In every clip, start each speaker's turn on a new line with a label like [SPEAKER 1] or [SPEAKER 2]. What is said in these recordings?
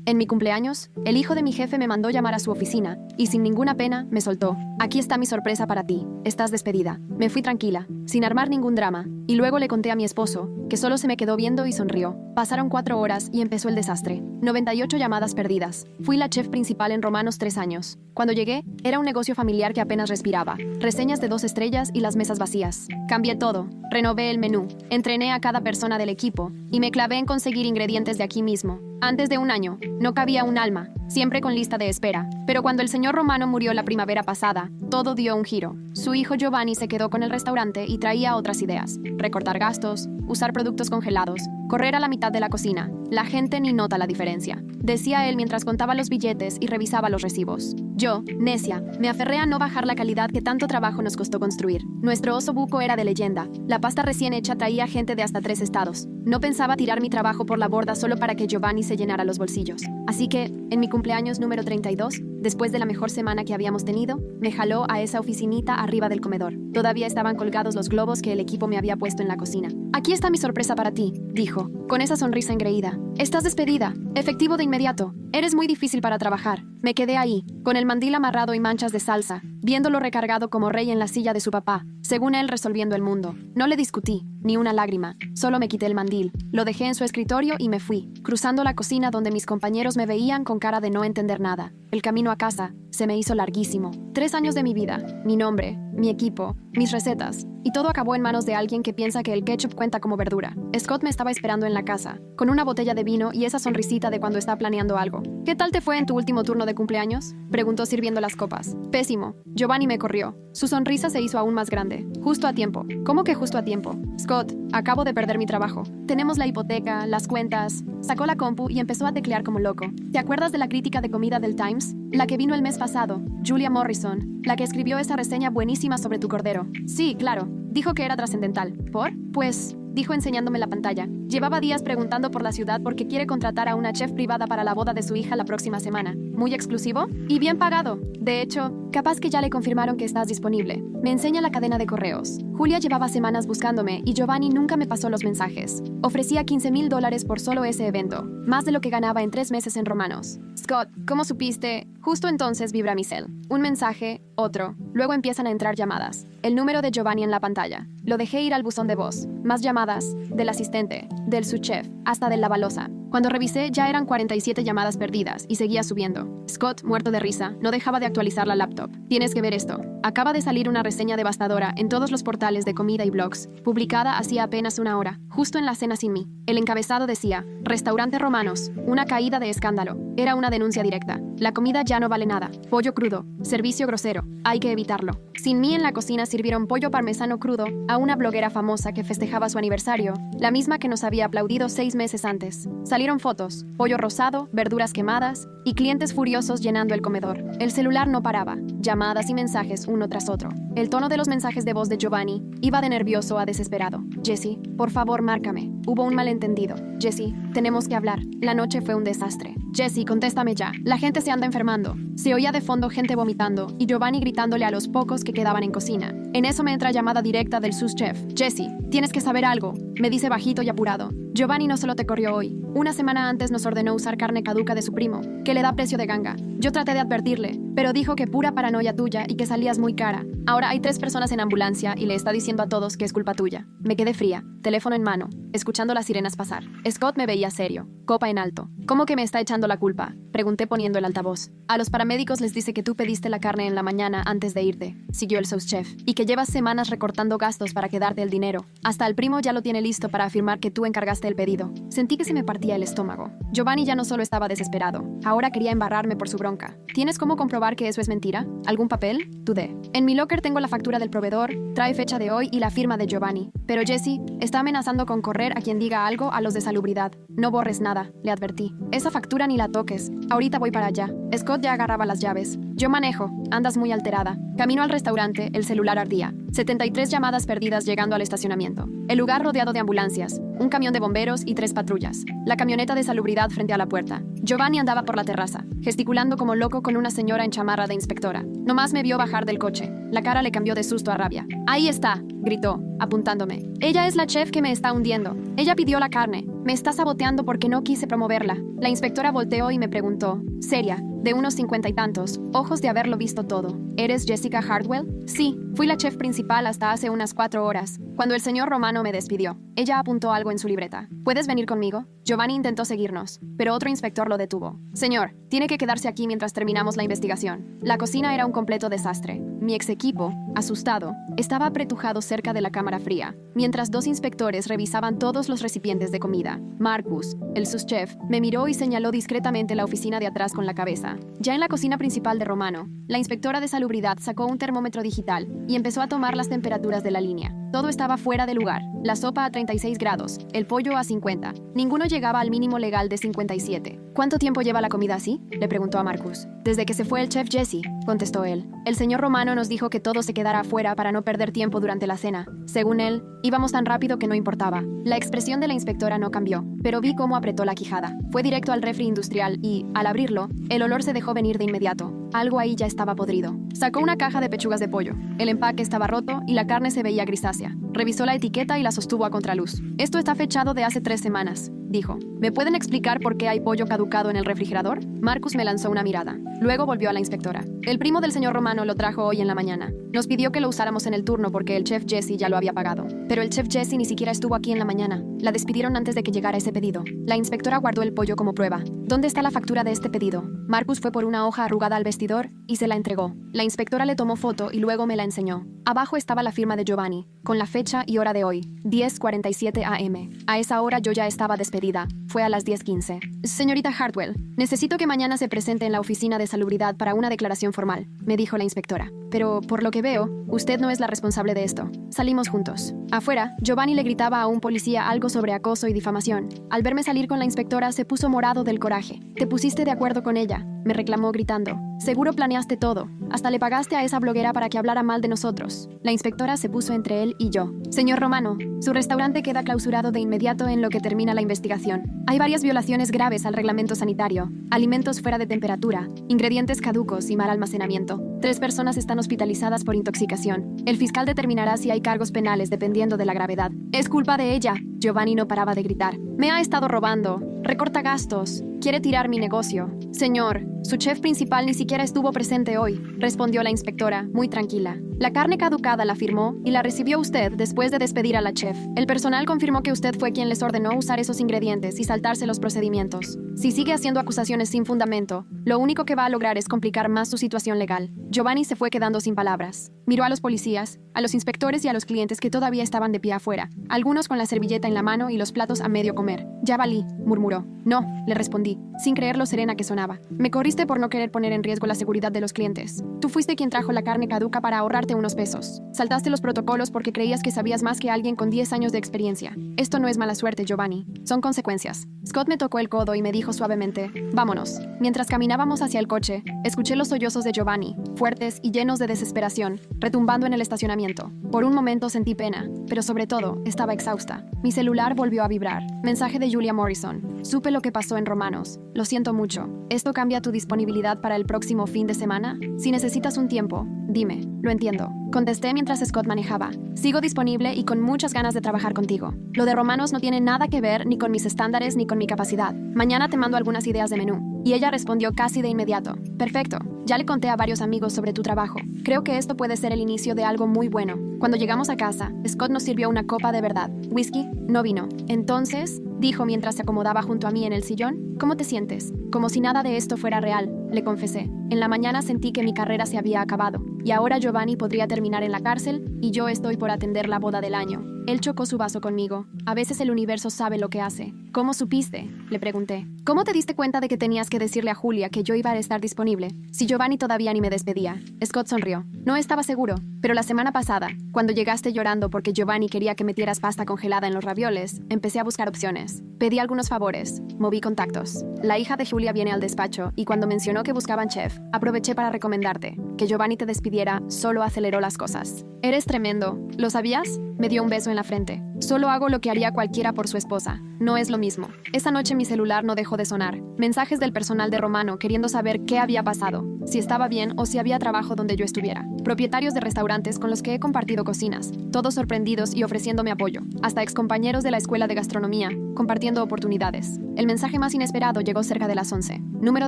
[SPEAKER 1] En mi cumpleaños, el hijo de mi jefe me mandó llamar a su oficina y sin ninguna pena me soltó. Aquí está mi sorpresa para ti. Estás despedida. Me fui tranquila, sin armar ningún drama, y luego le conté a mi esposo, que solo se me quedó viendo y sonrió. Pasaron 4 horas y empezó el desastre. 98 llamadas perdidas. Fui la chef principal en Romanos 3 años. Cuando llegué, era un negocio familiar que apenas respiraba. Reseñas de 2 estrellas y las mesas vacías. Cambié todo. Renové el menú. Entrené a cada persona del equipo y me clavé en conseguir ingredientes de aquí mismo. Antes de un año, no cabía un alma, siempre con lista de espera. Pero cuando el señor Romano murió la primavera pasada, todo dio un giro. Su hijo Giovanni se quedó con el restaurante y traía otras ideas. Recortar gastos, usar productos congelados, correr a la mitad de la cocina. La gente ni nota la diferencia, decía él mientras contaba los billetes y revisaba los recibos. Yo, necia, me aferré a no bajar la calidad que tanto trabajo nos costó construir. Nuestro oso buco era de leyenda. La pasta recién hecha traía gente de hasta 3 estados. No pensaba tirar mi trabajo por la borda solo para que Giovanni se llenara los bolsillos. Así que, en mi cumpleaños número 32, después de la mejor semana que habíamos tenido, me jaló a esa oficinita arriba del comedor. Todavía estaban colgados los globos que el equipo me había puesto en la cocina. Aquí está mi sorpresa para ti, dijo, con esa sonrisa engreída. Estás despedida. Efectivo de inmediato. Eres muy difícil para trabajar. Me quedé ahí, con el mandil amarrado y manchas de salsa, viéndolo recargado como rey en la silla de su papá, según él resolviendo el mundo. No le discutí, ni una lágrima. Solo me quité el mandil, lo dejé en su escritorio y me fui, cruzando la cocina donde mis compañeros me veían con cara de no entender nada. El camino a casa se me hizo larguísimo. 3 años de mi vida, mi nombre, mi equipo, mis recetas, y todo acabó en manos de alguien que piensa que el ketchup cuenta como verdura. Scott me estaba esperando en la casa, con una botella de vino y esa sonrisita de cuando está planeando algo. ¿Qué tal te fue en tu último turno de cumpleaños?, preguntó sirviendo las copas. Pésimo. Giovanni me corrió. Su sonrisa se hizo aún más grande. Justo a tiempo. ¿Cómo que justo a tiempo? Scott, acabo de perder mi trabajo. Tenemos la hipoteca, las cuentas. Sacó la compu y empezó a teclear como loco. ¿Te acuerdas de la crítica de comida del Times? La que vino el mes pasado, Julia Morrison, la que escribió esa reseña buenísima sobre tu cordero. Sí, claro. Dijo que era trascendental. ¿Por? Pues, dijo enseñándome la pantalla. Llevaba días preguntando por la ciudad porque quiere contratar a una chef privada para la boda de su hija la próxima semana. ¿Muy exclusivo? Y bien pagado. De hecho, capaz que ya le confirmaron que estás disponible. Me enseña la cadena de correos. Julia llevaba semanas buscándome y Giovanni nunca me pasó los mensajes. Ofrecía $15,000 por solo ese evento, más de lo que ganaba en 3 meses en Romanos. Scott, ¿cómo supiste? Justo entonces vibra mi cel. Un mensaje, otro. Luego empiezan a entrar llamadas. El número de Giovanni en la pantalla. Lo dejé ir al buzón de voz. Más llamadas. Del asistente, del subchef, hasta del lavaloza. Cuando revisé, ya eran 47 llamadas perdidas y seguía subiendo. Scott, muerto de risa, no dejaba de actualizar la laptop. Tienes que ver esto. Acaba de salir una reseña devastadora en todos los portales de comida y blogs, publicada hacía apenas 1 hora, justo en la cena sin mí. El encabezado decía, Restaurante Romanos, una caída de escándalo. Era una denuncia directa. La comida ya no vale nada. Pollo crudo. Servicio grosero. Hay que evitarlo. Sin mí en la cocina sirvieron pollo parmesano crudo a una bloguera famosa que festejaba su aniversario, la misma que nos había aplaudido 6 meses antes. Salieron fotos, pollo rosado, verduras quemadas y clientes furiosos llenando el comedor. El celular no paraba, llamadas y mensajes uno tras otro. El tono de los mensajes de voz de Giovanni iba de nervioso a desesperado. Jesse, por favor, márcame. Hubo un malentendido. Jesse, tenemos que hablar. La noche fue un desastre. Jesse, contéstame ya. La gente se anda enfermando. Se oía de fondo gente vomitando y Giovanni gritándole a los pocos que quedaban en cocina. En eso me entra llamada directa del subchef. Jesse, tienes que saber algo, me dice bajito y apurado. Giovanni no solo te corrió hoy. 1 semana antes nos ordenó usar carne caduca de su primo, que le da precio de ganga. Yo traté de advertirle, pero dijo que pura paranoia tuya y que salías muy cara. Ahora hay 3 personas en ambulancia y le está diciendo a todos que es culpa tuya. Me quedé fría, teléfono en mano, escuchando las sirenas pasar. Scott me veía serio, copa en alto. ¿Cómo que me está echando la culpa?, pregunté poniendo el altavoz. A los paramédicos les dice que tú pediste la carne en la mañana antes de irte, siguió el subchef, y que llevas semanas recortando gastos para quedarte el dinero. Hasta el primo ya lo tiene listo para afirmar que tú encargaste el pedido. Sentí que se me partía el estómago. Giovanni ya no solo estaba desesperado, ahora quería embarrarme por su bronca. ¿Tienes cómo comprobar que eso es mentira? ¿Algún papel? Dudé. En mi locker tengo la factura del proveedor, trae fecha de hoy y la firma de Giovanni. Pero Jesse está amenazando con correr a quien diga algo a los de salubridad. No borres nada, le advertí. Esa factura ni la toques. Ahorita voy para allá. Scott ya agarraba las llaves. Yo manejo. Andas muy alterada. Camino al restaurante, el celular ardía. 73 llamadas perdidas llegando al estacionamiento. El lugar rodeado de ambulancias, un camión de bomberos y 3 patrullas. La camioneta de salubridad frente a la puerta. Giovanni andaba por la terraza, gesticulando como loco con una señora en chamarra de inspectora. Nomás me vio bajar del coche. La cara le cambió de susto a rabia. «Ahí está», gritó, apuntándome. «Ella es la chef que me está hundiendo. Ella pidió la carne. Me está saboteando porque no quise promoverla». La inspectora volteó y me preguntó, seria, de unos 50 y tantos, ojos de haberlo visto todo. ¿Eres Jessica Hartwell? Sí, fui la chef principal hasta hace unas 4 horas, cuando el señor Romano me despidió. Ella apuntó algo en su libreta. ¿Puedes venir conmigo? Giovanni intentó seguirnos, pero otro inspector lo detuvo. Señor, tiene que quedarse aquí mientras terminamos la investigación. La cocina era un completo desastre. Mi ex equipo, asustado, estaba apretujado cerca de la cámara fría, mientras 2 inspectores revisaban todos los recipientes de comida. Marcus, el subchef, me miró y señaló discretamente la oficina de atrás con la cabeza. Ya en la cocina principal de Romano, la inspectora de salubridad sacó un termómetro digital y empezó a tomar las temperaturas de la línea. Todo estaba fuera de lugar. La sopa a 36 grados, el pollo a 50. Ninguno llegaba al mínimo legal de 57. ¿Cuánto tiempo lleva la comida así?, le preguntó a Marcus. Desde que se fue el chef Jesse, contestó él. El señor Romano nos dijo que todo se quedara afuera para no perder tiempo durante la cena. Según él, íbamos tan rápido que no importaba. La expresión de la inspectora no cambió, pero vi cómo apretó la quijada. Fue directo al refri industrial y, al abrirlo, el olor se dejó venir de inmediato. Algo ahí ya estaba podrido. Sacó una caja de pechugas de pollo. El empaque estaba roto y la carne se veía grisácea. Revisó la etiqueta y la sostuvo a contraluz. Esto está fechado de hace 3 semanas, dijo. ¿Me pueden explicar por qué hay pollo caducado en el refrigerador? Marcus me lanzó una mirada. Luego volvió a la inspectora. El primo del señor Romano lo trajo hoy en la mañana. Nos pidió que lo usáramos en el turno porque el chef Jesse ya lo había pagado. Pero el chef Jesse ni siquiera estuvo aquí en la mañana. La despidieron antes de que llegara ese pedido. La inspectora guardó el pollo como prueba. ¿Dónde está la factura de este pedido? Marcus fue por una hoja arrugada al vestidor y se la entregó. La inspectora le tomó foto y luego me la enseñó. Abajo estaba la firma de Giovanni, con la fecha y hora de hoy, 10:47 a.m. A esa hora yo ya estaba despedida. Fue a las 10:15. Señorita Hartwell, necesito que mañana se presente en la oficina de salubridad para una declaración formal, me dijo la inspectora. Pero, por lo que veo, usted no es la responsable de esto. Salimos juntos. Afuera, Giovanni le gritaba a un policía algo sobre acoso y difamación. Al verme salir con la inspectora, se puso morado del coraje. ¿Te pusiste de acuerdo con ella?, me reclamó gritando. Seguro planeaste todo. Hasta le pagaste a esa bloguera para que hablara mal de nosotros. La inspectora se puso entre él y yo. Señor Romano, su restaurante queda clausurado de inmediato en lo que termina la investigación. Hay varias violaciones graves al reglamento sanitario. Alimentos fuera de temperatura, ingredientes caducos y mal almacenamiento. 3 personas están hospitalizadas por intoxicación. El fiscal determinará si hay cargos penales dependiendo de la gravedad. Es culpa de ella. Giovanni no paraba de gritar. Me ha estado robando. Recorta gastos. Quiere tirar mi negocio. Señor, su chef principal ni siquiera estuvo presente hoy, respondió la inspectora, muy tranquila. La carne caducada la firmó y la recibió usted después de despedir a la chef. El personal confirmó que usted fue quien les ordenó usar esos ingredientes y saltarse los procedimientos. Si sigue haciendo acusaciones sin fundamento, lo único que va a lograr es complicar más su situación legal. Giovanni se fue quedando sin palabras. Miró a los policías, a los inspectores y a los clientes que todavía estaban de pie afuera, algunos con la servilleta en la mano y los platos a medio comer. Ya valí, murmuró. No, le respondí, sin creer lo serena que sonaba. Me corriste por no querer poner en riesgo la seguridad de los clientes. Tú fuiste quien trajo la carne caduca para ahorrarte unos pesos. Saltaste los protocolos porque creías que sabías más que alguien con 10 años de experiencia. Esto no es mala suerte, Giovanni. Son consecuencias. Scott me tocó el codo y me dijo suavemente, vámonos. Mientras caminábamos hacia el coche, escuché los sollozos de Giovanni, fuertes y llenos de desesperación, retumbando en el estacionamiento. Por un momento sentí pena, pero sobre todo, estaba exhausta. Mi celular volvió a vibrar. Mensaje de Julia Morrison. Supe lo que pasó en Romanos. Lo siento mucho. ¿Esto cambia tu disponibilidad para el próximo fin de semana? Si necesitas un tiempo, dime. Lo entiendo. Contesté mientras Scott manejaba. Sigo disponible y con muchas ganas de trabajar contigo. Lo de Romanos no tiene nada que ver ni con mis estándares ni con mi capacidad. Mañana te mando algunas ideas de menú. Y ella respondió casi de inmediato. Perfecto. Ya le conté a varios amigos sobre tu trabajo. Creo que esto puede ser el inicio de algo muy bueno. Cuando llegamos a casa, Scott nos sirvió una copa de verdad. Whisky, no vino. Entonces, dijo mientras se acomodaba junto a mí en el sillón, ¿cómo te sientes? Como si nada de esto fuera real, le confesé. En la mañana sentí que mi carrera se había acabado. y ahora Giovanni podría terminar en la cárcel y yo estoy por atender la boda del año. Él chocó su vaso conmigo. A veces el universo sabe lo que hace. ¿Cómo supiste?, le pregunté. ¿Cómo te diste cuenta de que tenías que decirle a Julia que yo iba a estar disponible si Giovanni todavía ni me despedía? Scott sonrió. No estaba seguro, pero la semana pasada, cuando llegaste llorando porque Giovanni quería que metieras pasta congelada en los ravioles, empecé a buscar opciones. Pedí algunos favores, moví contactos. La hija de Julia viene al despacho y cuando mencionó que buscaban chef, aproveché para recomendarte. Que Giovanni te despidiera solo aceleró las cosas. Eres tremendo. ¿Lo sabías? Me dio un beso en la frente. Solo hago lo que haría cualquiera por su esposa. No es lo mismo. Esa noche mi celular no dejó de sonar. Mensajes del personal de Romano queriendo saber qué había pasado, si estaba bien o si había trabajo donde yo estuviera. Propietarios de restaurantes con los que he compartido cocinas, todos sorprendidos y ofreciéndome apoyo. Hasta excompañeros de la escuela de gastronomía, compartiendo oportunidades. El mensaje más inesperado llegó cerca de las 11. Número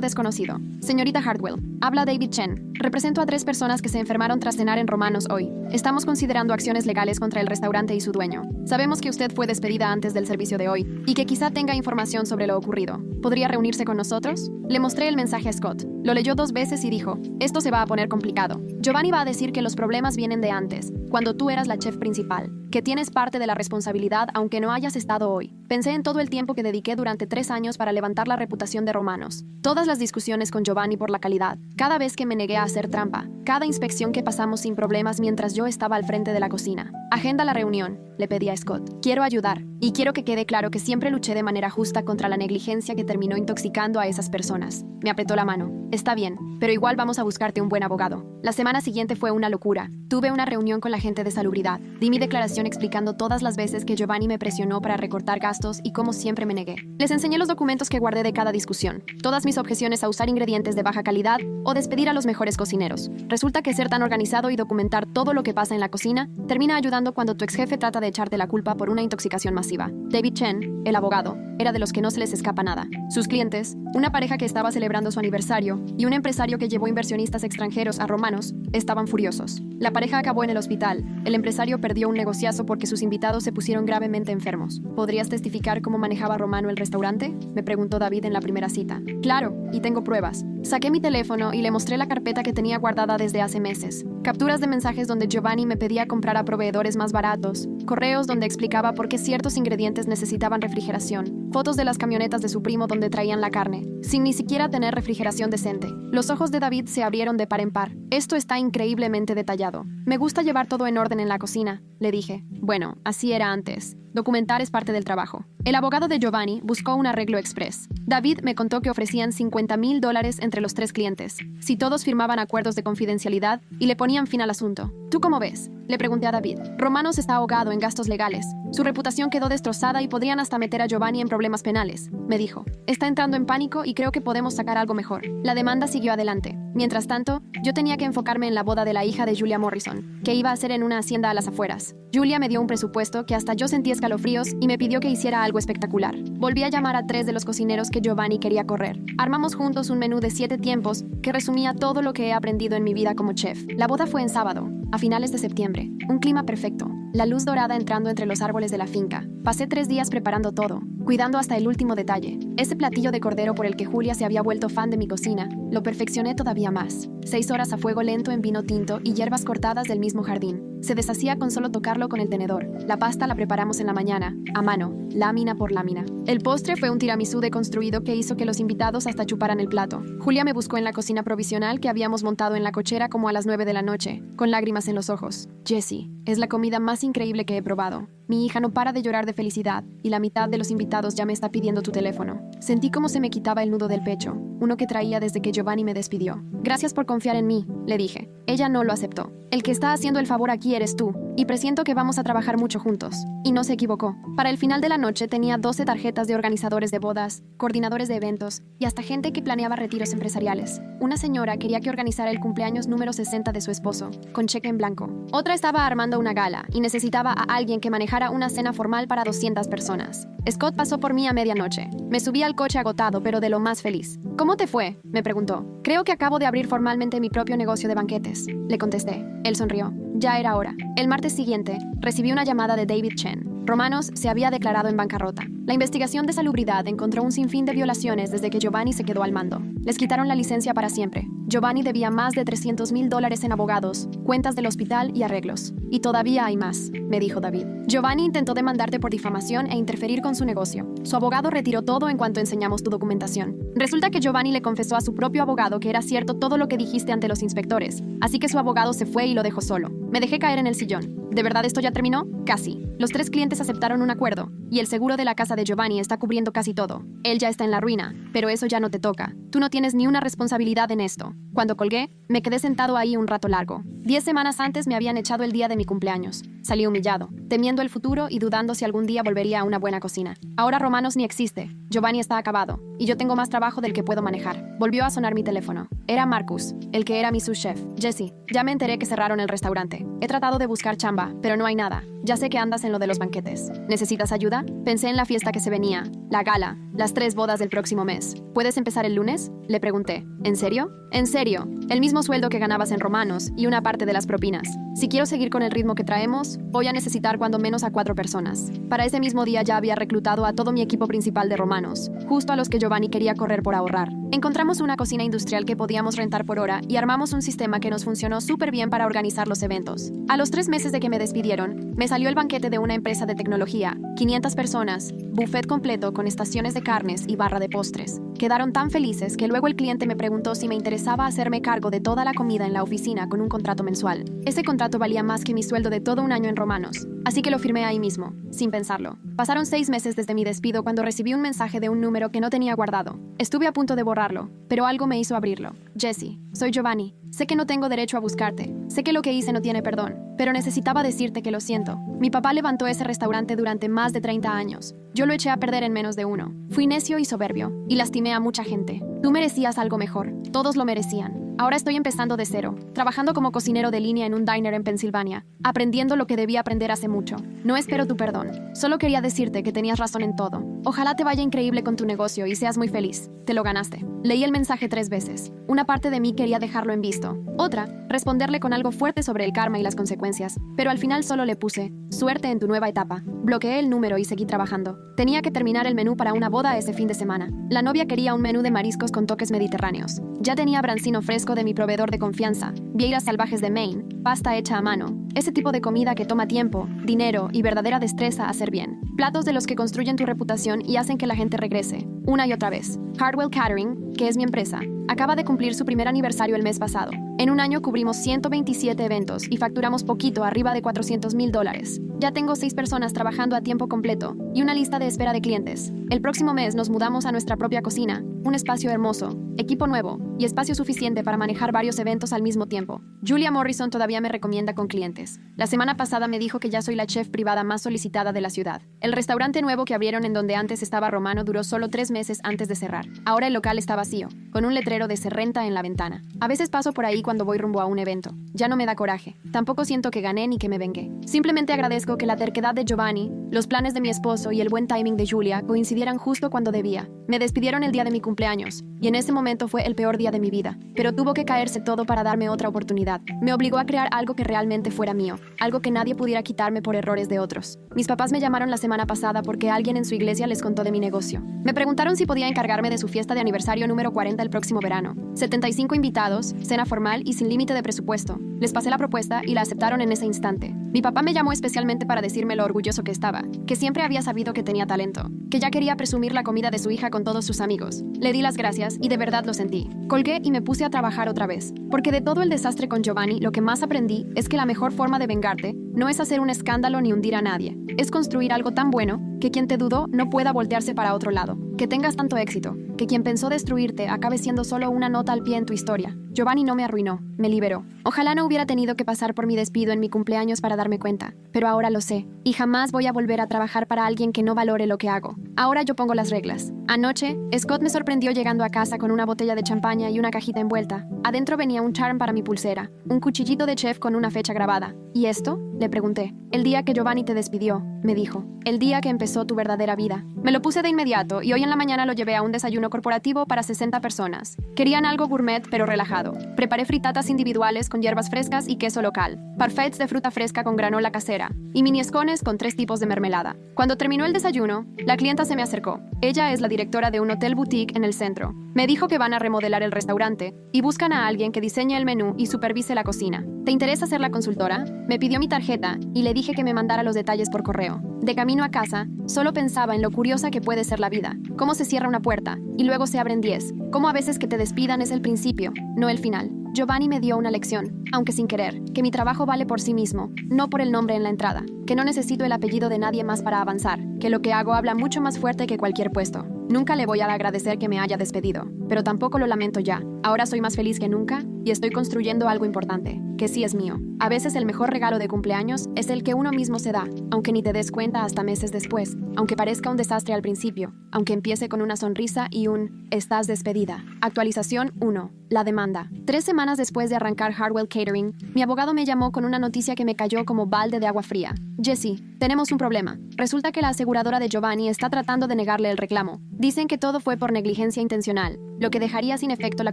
[SPEAKER 1] desconocido. Señorita Hartwell, habla David Chen. Represento a 3 personas que se enfermaron tras cenar en Romanos hoy. Estamos considerando acciones legales contra el restaurante y su dueño. Sabemos que usted fue despedida antes del servicio de hoy y que quizá tenga información sobre lo ocurrido. ¿Podría reunirse con nosotros? Le mostré el mensaje a Scott. Lo leyó 2 veces y dijo, esto se va a poner complicado. Giovanni va a decir que los problemas vienen de antes, cuando tú eras la chef principal, que tienes parte de la responsabilidad aunque no hayas estado hoy. Pensé en todo el tiempo que dediqué durante 3 años para levantar la reputación de Romanos. Todas las discusiones con Giovanni por la calidad, cada vez que me negué a hacer trampa, cada inspección que pasamos sin problemas mientras yo estaba al frente de la cocina. Agenda la reunión, le pedí a Scott. Quiero ayudar, y quiero que quede claro que siempre luché de manera justa contra la negligencia que terminó intoxicando a esas personas. Me apretó la mano. Está bien, pero igual vamos a buscarte un buen abogado. La semana siguiente fue una locura. Tuve una reunión con la gente de salubridad. Di mi declaración explicando todas las veces que Giovanni me presionó para recortar gastos y cómo siempre me negué. Les enseñé los documentos que guardé de cada discusión, todas mis objeciones a usar ingredientes de baja calidad o despedir a los mejores cocineros. Resulta que ser tan organizado y documentar todo lo que pasa en la cocina termina ayudando cuando tu ex jefe trata de echarte la culpa por una intoxicación masiva. David Chen, el abogado, era de los que no se les escapa nada. Sus clientes, una pareja que estaba celebrando su aniversario y un empresario que llevó inversionistas extranjeros a Romanos, estaban furiosos. La pareja acabó en el hospital. El empresario perdió un negociazo porque sus invitados se pusieron gravemente enfermos. ¿Podrías testificar cómo manejaba Romano el restaurante?, me preguntó David en la primera cita. Claro, y tengo pruebas. Saqué mi teléfono y le mostré la carpeta que tenía guardada desde hace meses. Capturas de mensajes donde Giovanni me pedía comprar a proveedores más baratos, correos donde explicaba por qué ciertos ingredientes necesitaban refrigeración, fotos de las camionetas de su primo donde traían la carne, sin ni siquiera tener refrigeración decente. Los ojos de David se abrieron de par en par. Esto está increíblemente detallado. Me gusta llevar todo en orden en la cocina, le dije. Bueno, así era antes. Documentar es parte del trabajo. El abogado de Giovanni buscó un arreglo express. David me contó que ofrecían $50,000 entre los 3 clientes, si todos firmaban acuerdos de confidencialidad y le ponían fin al asunto. ¿Tú cómo ves?, le pregunté a David. Romanos está ahogado en gastos legales. Su reputación quedó destrozada y podrían hasta meter a Giovanni en problemas penales, me dijo. Está entrando en pánico y creo que podemos sacar algo mejor. La demanda siguió adelante. Mientras tanto, yo tenía que enfocarme en la boda de la hija de Julia Morrison, que iba a ser en una hacienda a las afueras. Julia me dio un presupuesto que hasta yo sentí escalofríos y me pidió que hiciera algo espectacular. Volví a llamar a 3 de los cocineros que Giovanni quería correr. Armamos juntos un menú de 7 tiempos que resumía todo lo que he aprendido en mi vida como chef. La boda fue en sábado, a finales de septiembre. Un clima perfecto, la luz dorada entrando entre los árboles de la finca. Pasé 3 días preparando todo, cuidando hasta el último detalle. Ese platillo de cordero por el que Julia se había vuelto fan de mi cocina, lo perfeccioné todavía más. 6 horas a fuego lento en vino tinto y hierbas cortadas del mismo jardín. Se deshacía con solo tocarlo con el tenedor. La pasta la preparamos en la mañana, a mano, lámina por lámina. El postre fue un tiramisú deconstruido que hizo que los invitados hasta chuparan el plato. Julia me buscó en la cocina provisional que habíamos montado en la cochera como a las 9 de la noche, con lágrimas en los ojos. Jessie, es la comida más increíble que he probado. Mi hija no para de llorar de felicidad y la mitad de los invitados ya me está pidiendo tu teléfono. Sentí cómo se me quitaba el nudo del pecho, uno que traía desde que Giovanni me despidió. Gracias por confiar en mí, le dije. Ella no lo aceptó. El que está haciendo el favor aquí eres tú, y presiento que vamos a trabajar mucho juntos. Y no se equivocó. Para el final de la noche tenía 12 tarjetas de organizadores de bodas, coordinadores de eventos y hasta gente que planeaba retiros empresariales. Una señora quería que organizara el cumpleaños número 60 de su esposo, con cheque en blanco. Otra estaba armando una gala y necesitaba a alguien que manejara una cena formal para 200 personas. Scott pasó por mí a medianoche. Me subí al coche agotado, pero de lo más feliz. ¿Cómo te fue?, me preguntó. Creo que acabo de abrir formalmente mi propio negocio de banquetes, le contesté. Él sonrió. Ya era hora. El martes siguiente, recibí una llamada de David Chen. Romanos se había declarado en bancarrota. La investigación de salubridad encontró un sinfín de violaciones desde que Giovanni se quedó al mando. Les quitaron la licencia para siempre. Giovanni debía más de $300,000 en abogados, cuentas del hospital y arreglos. Y todavía hay más, me dijo David. Giovanni intentó demandarte por difamación e interferir con su negocio. Su abogado retiró todo en cuanto enseñamos tu documentación. Resulta que Giovanni le confesó a su propio abogado que era cierto todo lo que dijiste ante los inspectores, así que su abogado se fue y lo dejó solo. Me dejé caer en el sillón. ¿De verdad esto ya terminó? Casi. Los 3 clientes aceptaron un acuerdo, y el seguro de la casa de Giovanni está cubriendo casi todo. Él ya está en la ruina, pero eso ya no te toca. Tú no tienes ni una responsabilidad en esto. Cuando colgué, me quedé sentado ahí un rato largo. 10 semanas antes me habían echado el día de mi cumpleaños. Salí humillado, temiendo el futuro y dudando si algún día volvería a una buena cocina. Ahora Romanos ni existe. Giovanni está acabado, y yo tengo más trabajo del que puedo manejar. Volvió a sonar mi teléfono. Era Marcus, el que era mi sous-chef. Jesse, ya me enteré que cerraron el restaurante. He tratado de buscar chamba, pero no hay nada. Ya sé que andas en lo de los banquetes. ¿Necesitas ayuda? Pensé en la fiesta que se venía, la gala, las 3 bodas del próximo mes. ¿Puedes empezar el lunes? Le pregunté. ¿En serio? En serio. El mismo sueldo que ganabas en Romanos y una parte de las propinas. Si quiero seguir con el ritmo que traemos, voy a necesitar cuando menos a 4 personas. Para ese mismo día ya había reclutado a todo mi equipo principal de Romanos, justo a los que Giovanni quería correr por ahorrar. Encontramos una cocina industrial que podíamos rentar por hora y armamos un sistema que nos funcionó súper bien para organizar los eventos. A los 3 meses de que me despidieron, me salió el banquete de una empresa de tecnología, 500 personas, buffet completo con estaciones de carnes y barra de postres. Quedaron tan felices que luego el cliente me preguntó si me interesaba hacerme cargo de toda la comida en la oficina con un contrato mensual. Ese contrato valía más que mi sueldo de todo un año en Romanos, así que lo firmé ahí mismo, sin pensarlo. Pasaron 6 meses desde mi despido cuando recibí un mensaje de un número que no tenía guardado. Estuve a punto de borrarlo, pero algo me hizo abrirlo. Jesse, soy Giovanni. Sé que no tengo derecho a buscarte. Sé que lo que hice no tiene perdón, pero necesitaba decirte que lo siento. Mi papá levantó ese restaurante durante más de 30 años. Yo lo eché a perder en menos de 1. Fui necio y soberbio, y lastimé a mucha gente. Tú merecías algo mejor. Todos lo merecían. Ahora estoy empezando de cero, trabajando como cocinero de línea en un diner en Pensilvania, aprendiendo lo que debía aprender hace mucho. No espero tu perdón. Solo quería decirte que tenías razón en todo. Ojalá te vaya increíble con tu negocio y seas muy feliz. Te lo ganaste. Leí el mensaje 3 veces. Una parte de mí quería dejarlo en visto. Otra, responderle con algo fuerte sobre el karma y las consecuencias. Pero al final solo le puse, suerte en tu nueva etapa. Bloqueé el número y seguí trabajando. Tenía que terminar el menú para una boda ese fin de semana. La novia quería un menú de mariscos con toques mediterráneos. Ya tenía brancino fresco de mi proveedor de confianza, vieiras salvajes de Maine, pasta hecha a mano, ese tipo de comida que toma tiempo, dinero y verdadera destreza hacer bien. Platos de los que construyen tu reputación y hacen que la gente regrese, una y otra vez. Hardwell Catering, que es mi empresa, acaba de cumplir su primer aniversario el mes pasado. En un año cubrimos 127 eventos y facturamos poquito arriba de $400,000. Ya tengo 6 personas trabajando a tiempo completo y una lista de espera de clientes. El próximo mes nos mudamos a nuestra propia cocina, un espacio hermoso, equipo nuevo y espacio suficiente para manejar varios eventos al mismo tiempo. Julia Morrison todavía me recomienda con clientes. La semana pasada me dijo que ya soy la chef privada más solicitada de la ciudad. El restaurante nuevo que abrieron en donde antes estaba Romano duró solo 3 meses antes de cerrar. Ahora el local está vacío, con un letrero de "se renta" en la ventana. A veces paso por ahí cuando voy rumbo a un evento. Ya no me da coraje. Tampoco siento que gané ni que me vengué. Simplemente agradezco que la terquedad de Giovanni, los planes de mi esposo y el buen timing de Julia coincidieran justo cuando debía. Me despidieron el día de mi cumpleaños, y en ese momento fue el peor día de mi vida. Pero tuvo que caerse todo para darme otra oportunidad. Me obligó a crear algo que realmente fuera mío, algo que nadie pudiera quitarme por errores de otros. Mis papás me llamaron la semana pasada porque alguien en su iglesia les contó de mi negocio. Me preguntaron si podía encargarme de su fiesta de aniversario número 40 el próximo verano. 75 invitados, cena formal y sin límite de presupuesto. Les pasé la propuesta y la aceptaron en ese instante. Mi papá me llamó especialmente para decirme lo orgulloso que estaba, que siempre había sabido que tenía talento, que ya quería presumir la comida de su hija con todos sus amigos. Le di las gracias y de verdad lo sentí. Colgué y me puse a trabajar otra vez, porque de todo el desastre con Giovanni lo que más aprendí es que la mejor forma de vengarte no es hacer un escándalo ni hundir a nadie, es construir algo tan bueno que quien te dudó no pueda voltearse para otro lado, que tengas tanto éxito, que quien pensó destruirte acabe siendo solo una nota al pie en tu historia. Giovanni no me arruinó, me liberó. Ojalá no hubiera tenido que pasar por mi despido en mi cumpleaños para darme cuenta, pero ahora lo sé, y jamás voy a volver a trabajar para alguien que no valore lo que hago. Ahora yo pongo las reglas. Anoche, Scott me sorprendió llegando a casa con una botella de champaña y una cajita envuelta. Adentro venía un charm para mi pulsera, un cuchillito de chef con una fecha grabada. ¿Y esto? Le pregunté. El día que Giovanni te despidió, me dijo. El día que empezó tu verdadera vida. Me lo puse de inmediato y hoy en la mañana lo llevé a un desayuno corporativo para 60 personas. Querían algo gourmet pero relajado. lado. Preparé fritatas individuales con hierbas frescas y queso local, parfaits de fruta fresca con granola casera y mini escones con 3 tipos de mermelada. Cuando terminó el desayuno, la clienta se me acercó. Ella es la directora de un hotel boutique en el centro. Me dijo que van a remodelar el restaurante y buscan a alguien que diseñe el menú y supervise la cocina. ¿Te interesa ser la consultora? Me pidió mi tarjeta y le dije que me mandara los detalles por correo. De camino a casa, solo pensaba en lo curiosa que puede ser la vida, cómo se cierra una puerta y luego se abren 10, cómo a veces que te despidan es el principio, no el final. Giovanni me dio una lección, aunque sin querer, que mi trabajo vale por sí mismo, no por el nombre en la entrada, que no necesito el apellido de nadie más para avanzar, que lo que hago habla mucho más fuerte que cualquier puesto. Nunca le voy a agradecer que me haya despedido, pero tampoco lo lamento ya. Ahora soy más feliz que nunca y estoy construyendo algo importante, que sí es mío. A veces el mejor regalo de cumpleaños es el que uno mismo se da, aunque ni te des cuenta hasta meses después, aunque parezca un desastre al principio, aunque empiece con una sonrisa y un "estás despedida". Actualización 1. La demanda. 3 semanas después de arrancar Hardwell Catering, mi abogado me llamó con una noticia que me cayó como balde de agua fría. Jesse, tenemos un problema. Resulta que la aseguradora de Giovanni está tratando de negarle el reclamo. Dicen que todo fue por negligencia intencional, lo que dejaría sin efecto la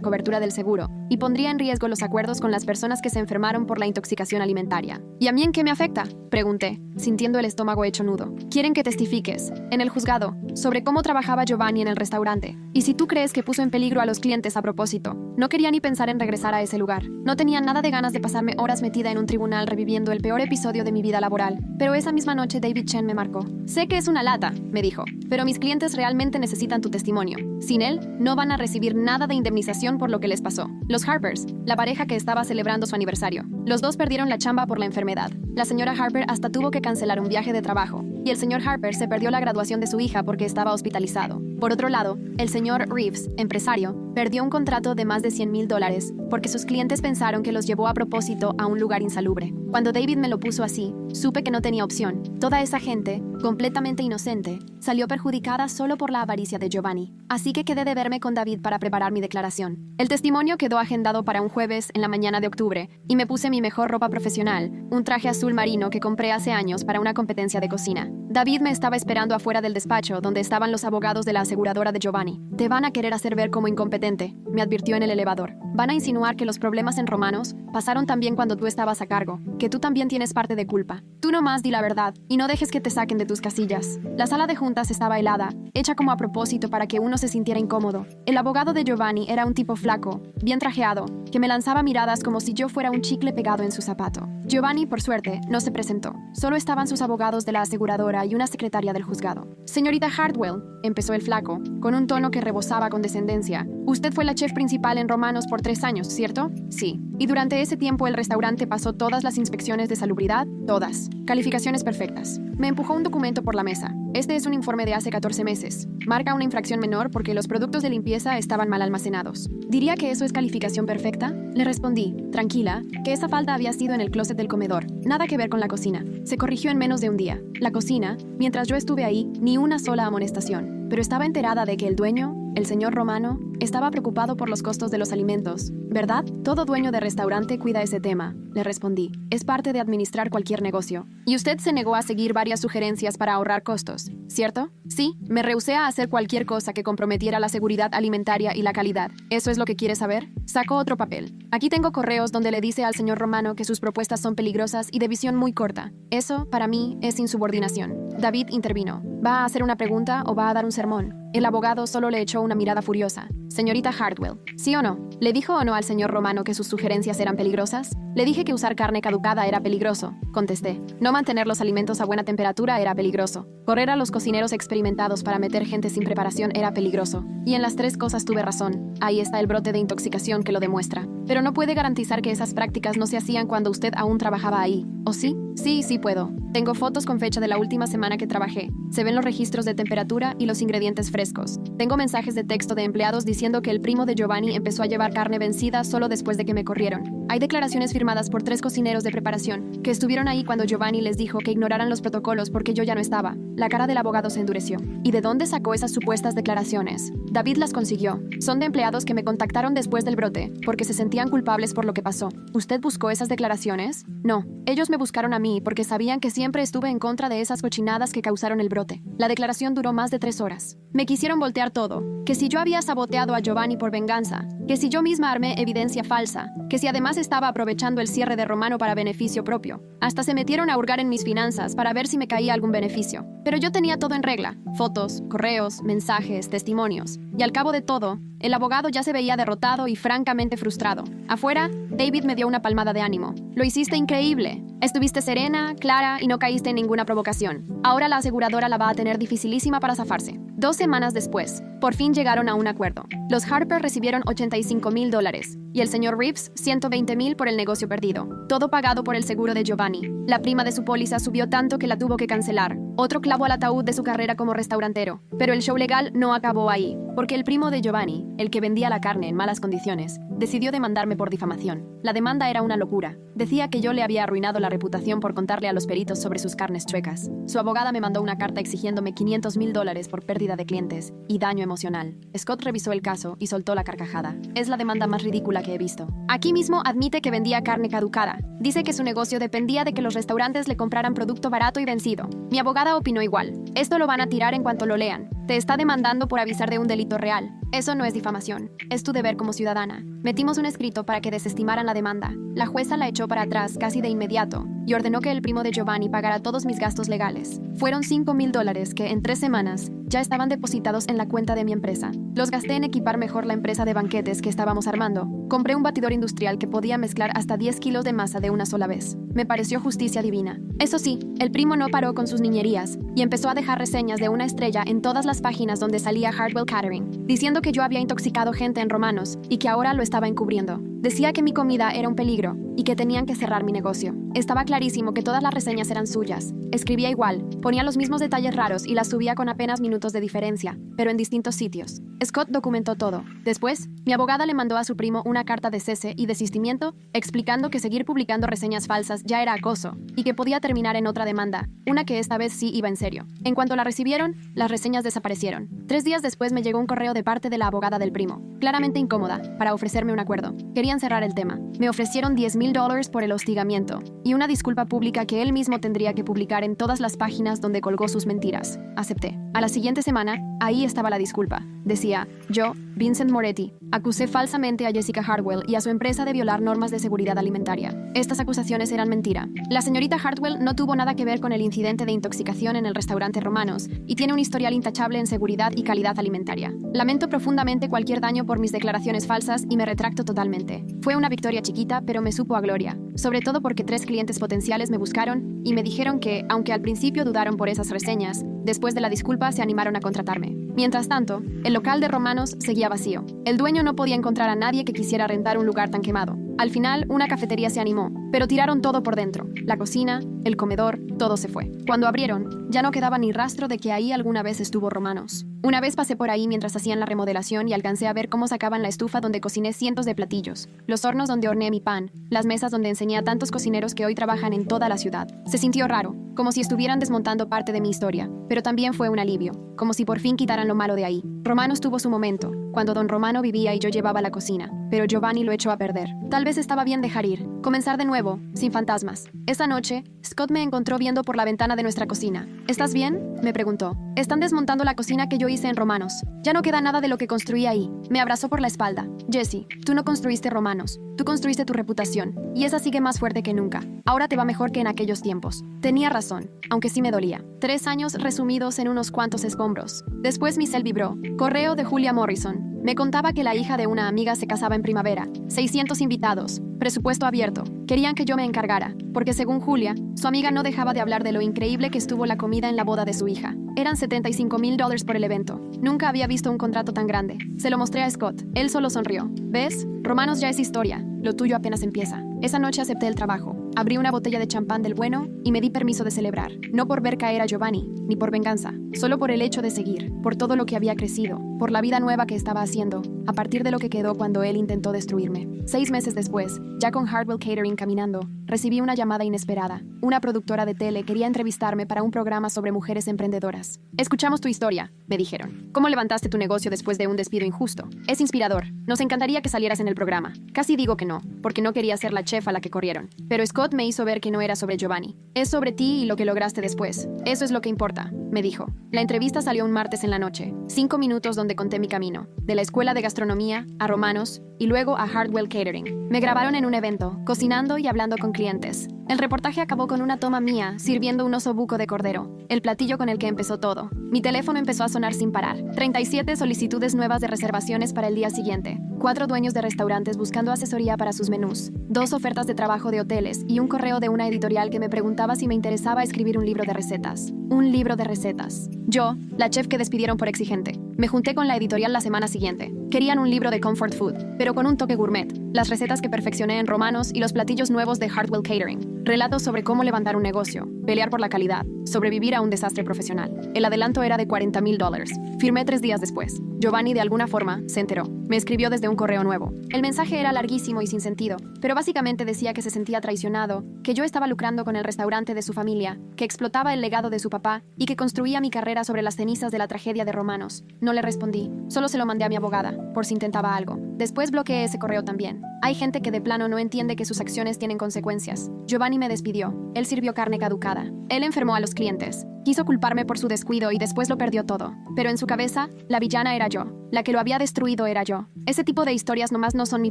[SPEAKER 1] cobertura del seguro y pondría en riesgo los acuerdos con las personas que se enfermaron por la intoxicación alimentaria. ¿Y a mí en qué me afecta?, pregunté, sintiendo el estómago hecho nudo. Quieren que testifiques, en el juzgado, sobre cómo trabajaba Giovanni en el restaurante. Y si tú crees que puso en peligro a los clientes a propósito. No quería ni pensar en regresar a ese lugar. No tenía nada de ganas de pasarme horas metida en un tribunal reviviendo el peor episodio de mi vida laboral. Pero esa misma noche David Chen me marcó. Sé que es una lata, me dijo, pero mis clientes realmente necesitan tu testimonio. Sin él, no van a recibir nada de indemnización por lo que les pasó. Los Harpers, la pareja que estaba celebrando su aniversario. Los dos perdieron la chamba por la enfermedad. La señora Harper hasta tuvo que cancelar un viaje de trabajo. Y el señor Harper se perdió la graduación de su hija porque estaba hospitalizado. Por otro lado, el señor Reeves, empresario, perdió un contrato de más de $100,000 porque sus clientes pensaron que los llevó a propósito a un lugar insalubre. Cuando David me lo puso así, supe que no tenía opción. Toda esa gente, completamente inocente, salió perjudicada solo por la avaricia de Giovanni. Así que quedé de verme con David para preparar mi declaración. El testimonio quedó agendado para un jueves en la mañana de octubre y me puse mi mejor ropa profesional, un traje azul marino que compré hace años para una competencia de cocina. David me estaba esperando afuera del despacho donde estaban los abogados de la aseguradora de Giovanni. Te van a querer hacer ver como incompetente, me advirtió en el elevador. Van a insinuar que los problemas en Romanos pasaron también cuando tú estabas a cargo, que tú también tienes parte de culpa. Tú nomás di la verdad y no dejes que te saquen de tus casillas. La sala de juntas estaba helada, hecha como a propósito para que uno se sintiera incómodo. El abogado de Giovanni era un tipo flaco, bien trajeado, que me lanzaba miradas como si yo fuera un chicle pegado en su zapato. Giovanni, por suerte, no se presentó. Solo estaban sus abogados de la aseguradora y una secretaria del juzgado. Señorita Hardwell, empezó el flaco, con un tono que rebosaba condescendencia. Usted fue la chef principal en Romanos por 3 años, ¿cierto? Sí. Y durante ese tiempo el restaurante pasó todas las inspecciones de salubridad, todas. Calificaciones perfectas. Me empujó un documento por la mesa. Este es un informe de hace 14 meses. Marca una infracción menor porque los productos de limpieza estaban mal almacenados. ¿Diría que eso es calificación perfecta? Le respondí, tranquila, que esa falta había sido en el closet del comedor. Nada que ver con la cocina. Se corrigió en menos de un día. La cocina, mientras yo estuve ahí, ni una sola amonestación. Pero estaba enterada de que el dueño, el señor Romano, estaba preocupado por los costos de los alimentos. ¿Verdad? Todo dueño de restaurante cuida ese tema, le respondí. Es parte de administrar cualquier negocio. Y usted se negó a seguir varias sugerencias para ahorrar costos, ¿cierto? Sí, me rehusé a hacer cualquier cosa que comprometiera la seguridad alimentaria y la calidad. ¿Eso es lo que quiere saber? Sacó otro papel. Aquí tengo correos donde le dice al señor Romano que sus propuestas son peligrosas y de visión muy corta. Eso, para mí, es insubordinación. David intervino. ¿Va a hacer una pregunta o va a dar un sermón? El abogado solo le echó una mirada furiosa. Señorita Hardwell, ¿sí o no? ¿Le dijo o no al señor Romano que sus sugerencias eran peligrosas? Le dije que usar carne caducada era peligroso, contesté. No mantener los alimentos a buena temperatura era peligroso. Correr a los cocineros experimentados para meter gente sin preparación era peligroso. Y en las 3 cosas tuve razón. Ahí está el brote de intoxicación que lo demuestra. Pero no puede garantizar que esas prácticas no se hacían cuando usted aún trabajaba ahí, ¿o sí? Sí puedo. Tengo fotos con fecha de la última semana que trabajé. Se ven los registros de temperatura y los ingredientes frescos. Tengo mensajes de texto de empleados diciendo que el primo de Giovanni empezó a llevar carne vencida solo después de que me corrieron. Hay declaraciones firmadas por 3 cocineros de preparación que estuvieron ahí cuando Giovanni les dijo que ignoraran los protocolos porque yo ya no estaba. La cara del abogado se endureció. ¿Y de dónde sacó esas supuestas declaraciones? David las consiguió. Son de empleados que me contactaron después del brote, porque se sentían culpables por lo que pasó. ¿Usted buscó esas declaraciones? No. Ellos me buscaron a mí porque sabían que siempre estuve en contra de esas cochinadas que causaron el brote. La declaración duró más de 3 horas. Me quisieron voltear todo. Que si yo había saboteado a Giovanni por venganza. Que si yo misma armé evidencia falsa. Que si además estaba aprovechando el cierre de Romano para beneficio propio. Hasta se metieron a hurgar en mis finanzas para ver si me caía algún beneficio. Pero yo tenía todo en regla. Fotos, correos, mensajes, testimonios. Y al cabo de todo, el abogado ya se veía derrotado y francamente frustrado. Afuera, David me dio una palmada de ánimo. Lo hiciste increíble. Estuviste serena, clara y no caíste en ninguna provocación. Ahora la aseguradora la va a tener dificilísima para zafarse. 2 semanas después, por fin llegaron a un acuerdo. Los Harper recibieron $85,000 y el señor Reeves $120,000 por el negocio perdido. Todo pagado por el seguro de Giovanni. La prima de su póliza subió tanto que la tuvo que cancelar. Otro clavo al ataúd de su carrera como restaurantero. Pero el show legal no acabó ahí, porque el primo de Giovanni, el que vendía la carne en malas condiciones, decidió demandarme por difamación. La demanda era una locura. Decía que yo le había arruinado la reputación por contarle a los peritos sobre sus carnes chuecas. Su abogada me mandó una carta exigiéndome $500,000 por pérdida de clientes y daño emocional. Scott revisó el caso y soltó la carcajada. Es la demanda más ridícula que he visto. Aquí mismo admite que vendía carne caducada. Dice que su negocio dependía de que los restaurantes le compraran producto barato y vencido. Mi abogada opinó igual. Esto lo van a tirar en cuanto lo lean. Te está demandando por avisar de un delito real. Eso no es difamación. Es tu deber como ciudadana. Metimos un escrito para que desestimaran la demanda. La jueza la echó para atrás casi de inmediato y ordenó que el primo de Giovanni pagara todos mis gastos legales. Fueron $5,000 que en 3 semanas ya estaban depositados en la cuenta de mi empresa. Los gasté en equipar mejor la empresa de banquetes que estábamos armando. Compré un batidor industrial que podía mezclar hasta 10 kilos de masa de una sola vez. Me pareció justicia divina. Eso sí, el primo no paró con sus niñerías y empezó a dejar reseñas de una estrella en todas las páginas donde salía Hardwell Catering, diciendo que yo había intoxicado gente en Romanos y que ahora lo estaba encubriendo. Decía que mi comida era un peligro y que tenían que cerrar mi negocio. Estaba clarísimo que todas las reseñas eran suyas. Escribía igual, ponía los mismos detalles raros y las subía con apenas minutos de diferencia, pero en distintos sitios. Scott documentó todo. Después, mi abogada le mandó a su primo una carta de cese y desistimiento, explicando que seguir publicando reseñas falsas ya era acoso y que podía terminar en otra demanda, una que esta vez sí iba en serio. En cuanto la recibieron, las reseñas desaparecieron. 3 días después me llegó un correo de parte de la abogada del primo, claramente incómoda, para ofrecerme un acuerdo. Querían cerrar el tema. Me ofrecieron $10,000 por el hostigamiento y una disculpa pública que él mismo tendría que publicar en todas las páginas donde colgó sus mentiras. Acepté. A la siguiente semana, ahí estaba la disculpa. Decía, yo, Vincent Moretti, acusé falsamente a Jessica Hartwell y a su empresa de violar normas de seguridad alimentaria. Estas acusaciones eran mentira. La señorita Hartwell no tuvo nada que ver con el incidente de intoxicación en el restaurante Romanos y tiene un historial intachable en seguridad y calidad alimentaria. Lamento profundamente cualquier daño por mis declaraciones falsas y me retracto totalmente. Fue una victoria chiquita, pero me supo a gloria. Sobre todo porque 3 clientes potenciales me buscaron y me dijeron que, aunque al principio dudaron por esas reseñas, después de la disculpa se animaron a contratarme. Mientras tanto, el local de Romanos seguía vacío. El dueño no podía encontrar a nadie que quisiera rentar un lugar tan quemado. Al final, una cafetería se animó, pero tiraron todo por dentro. La cocina, el comedor, todo se fue. Cuando abrieron, ya no quedaba ni rastro de que ahí alguna vez estuvo Romanos. Una vez pasé por ahí mientras hacían la remodelación y alcancé a ver cómo sacaban la estufa donde cociné cientos de platillos, los hornos donde horneé mi pan, las mesas donde enseñé a tantos cocineros que hoy trabajan en toda la ciudad. Se sintió raro, como si estuvieran desmontando parte de mi historia, pero también fue un alivio, como si por fin quitaran lo malo de ahí. Romanos tuvo su momento, cuando don Romano vivía y yo llevaba la cocina, pero Giovanni lo echó a perder. Tal vez estaba bien dejar ir, comenzar de nuevo, sin fantasmas. Esa noche, Scott me encontró viendo por la ventana de nuestra cocina. ¿Estás bien?, me preguntó. Están desmontando la cocina que yo hice en Romanos. Ya no queda nada de lo que construí ahí. Me abrazó por la espalda. Jesse, tú no construiste Romanos. Tú construiste tu reputación, y esa sigue más fuerte que nunca. Ahora te va mejor que en aquellos tiempos. Tenía razón, aunque sí me dolía. 3 años resumidos en unos cuantos escombros. Después mi cel vibró. Correo de Julia Morrison. Me contaba que la hija de una amiga se casaba en primavera. 600 invitados. Presupuesto abierto. Querían que yo me encargara, porque según Julia, su amiga no dejaba de hablar de lo increíble que estuvo la comida en la boda de su hija. Eran $75,000 por el evento. Nunca había visto un contrato tan grande. Se lo mostré a Scott. Él solo sonrió. ¿Ves? Romanos ya es historia. Lo tuyo apenas empieza. Esa noche acepté el trabajo. Abrí una botella de champán del bueno y me di permiso de celebrar. No por ver caer a Giovanni, ni por venganza. Solo por el hecho de seguir. Por todo lo que había crecido. por la vida nueva que estaba haciendo, a partir de lo que quedó cuando él intentó destruirme. 6 meses después, ya con Hardwell Catering caminando, recibí una llamada inesperada. Una productora de tele quería entrevistarme para un programa sobre mujeres emprendedoras. Escuchamos tu historia, me dijeron. ¿Cómo levantaste tu negocio después de un despido injusto? Es inspirador. Nos encantaría que salieras en el programa. Casi digo que no, porque no quería ser la chef a la que corrieron. Pero Scott me hizo ver que no era sobre Giovanni. Es sobre ti y lo que lograste después. Eso es lo que importa, me dijo. La entrevista salió un martes en la noche. 5 minutos donde conté mi camino. De la escuela de gastronomía, a Romanos, y luego a Hardwell Catering. Me grabaron en un evento, cocinando y hablando con clientes. El reportaje acabó con una toma mía, sirviendo un osobuco de cordero, el platillo con el que empezó todo. Mi teléfono empezó a sonar sin parar. 37 solicitudes nuevas de reservaciones para el día siguiente. 4 dueños de restaurantes buscando asesoría para sus menús. 2 ofertas de trabajo de hoteles y un correo de una editorial que me preguntaba si me interesaba escribir un libro de recetas. Un libro de recetas. Yo, la chef que despidieron por exigente, me junté con la editorial la semana siguiente. Querían un libro de comfort food, pero con un toque gourmet. Las recetas que perfeccioné en Romanos y los platillos nuevos de Hardwell Catering. Relatos sobre cómo levantar un negocio, pelear por la calidad, sobrevivir a un desastre profesional. El adelanto era de $40,000. Firmé 3 días después. Giovanni de alguna forma se enteró. Me escribió desde un correo nuevo. El mensaje era larguísimo y sin sentido, pero básicamente decía que se sentía traicionado, que yo estaba lucrando con el restaurante de su familia, que explotaba el legado de su papá y que construía mi carrera sobre las cenizas de la tragedia de Romanos. No le respondí, solo se lo mandé a mi abogada, por si intentaba algo. Después bloqueé ese correo también. Hay gente que de plano no entiende que sus acciones tienen consecuencias. Giovanni me despidió. Él sirvió carne caducada. Él enfermó a los clientes. Quiso culparme por su descuido y después lo perdió todo. Pero en su cabeza, la villana era yo. La que lo había destruido era yo. Ese tipo de historias nomás no son mi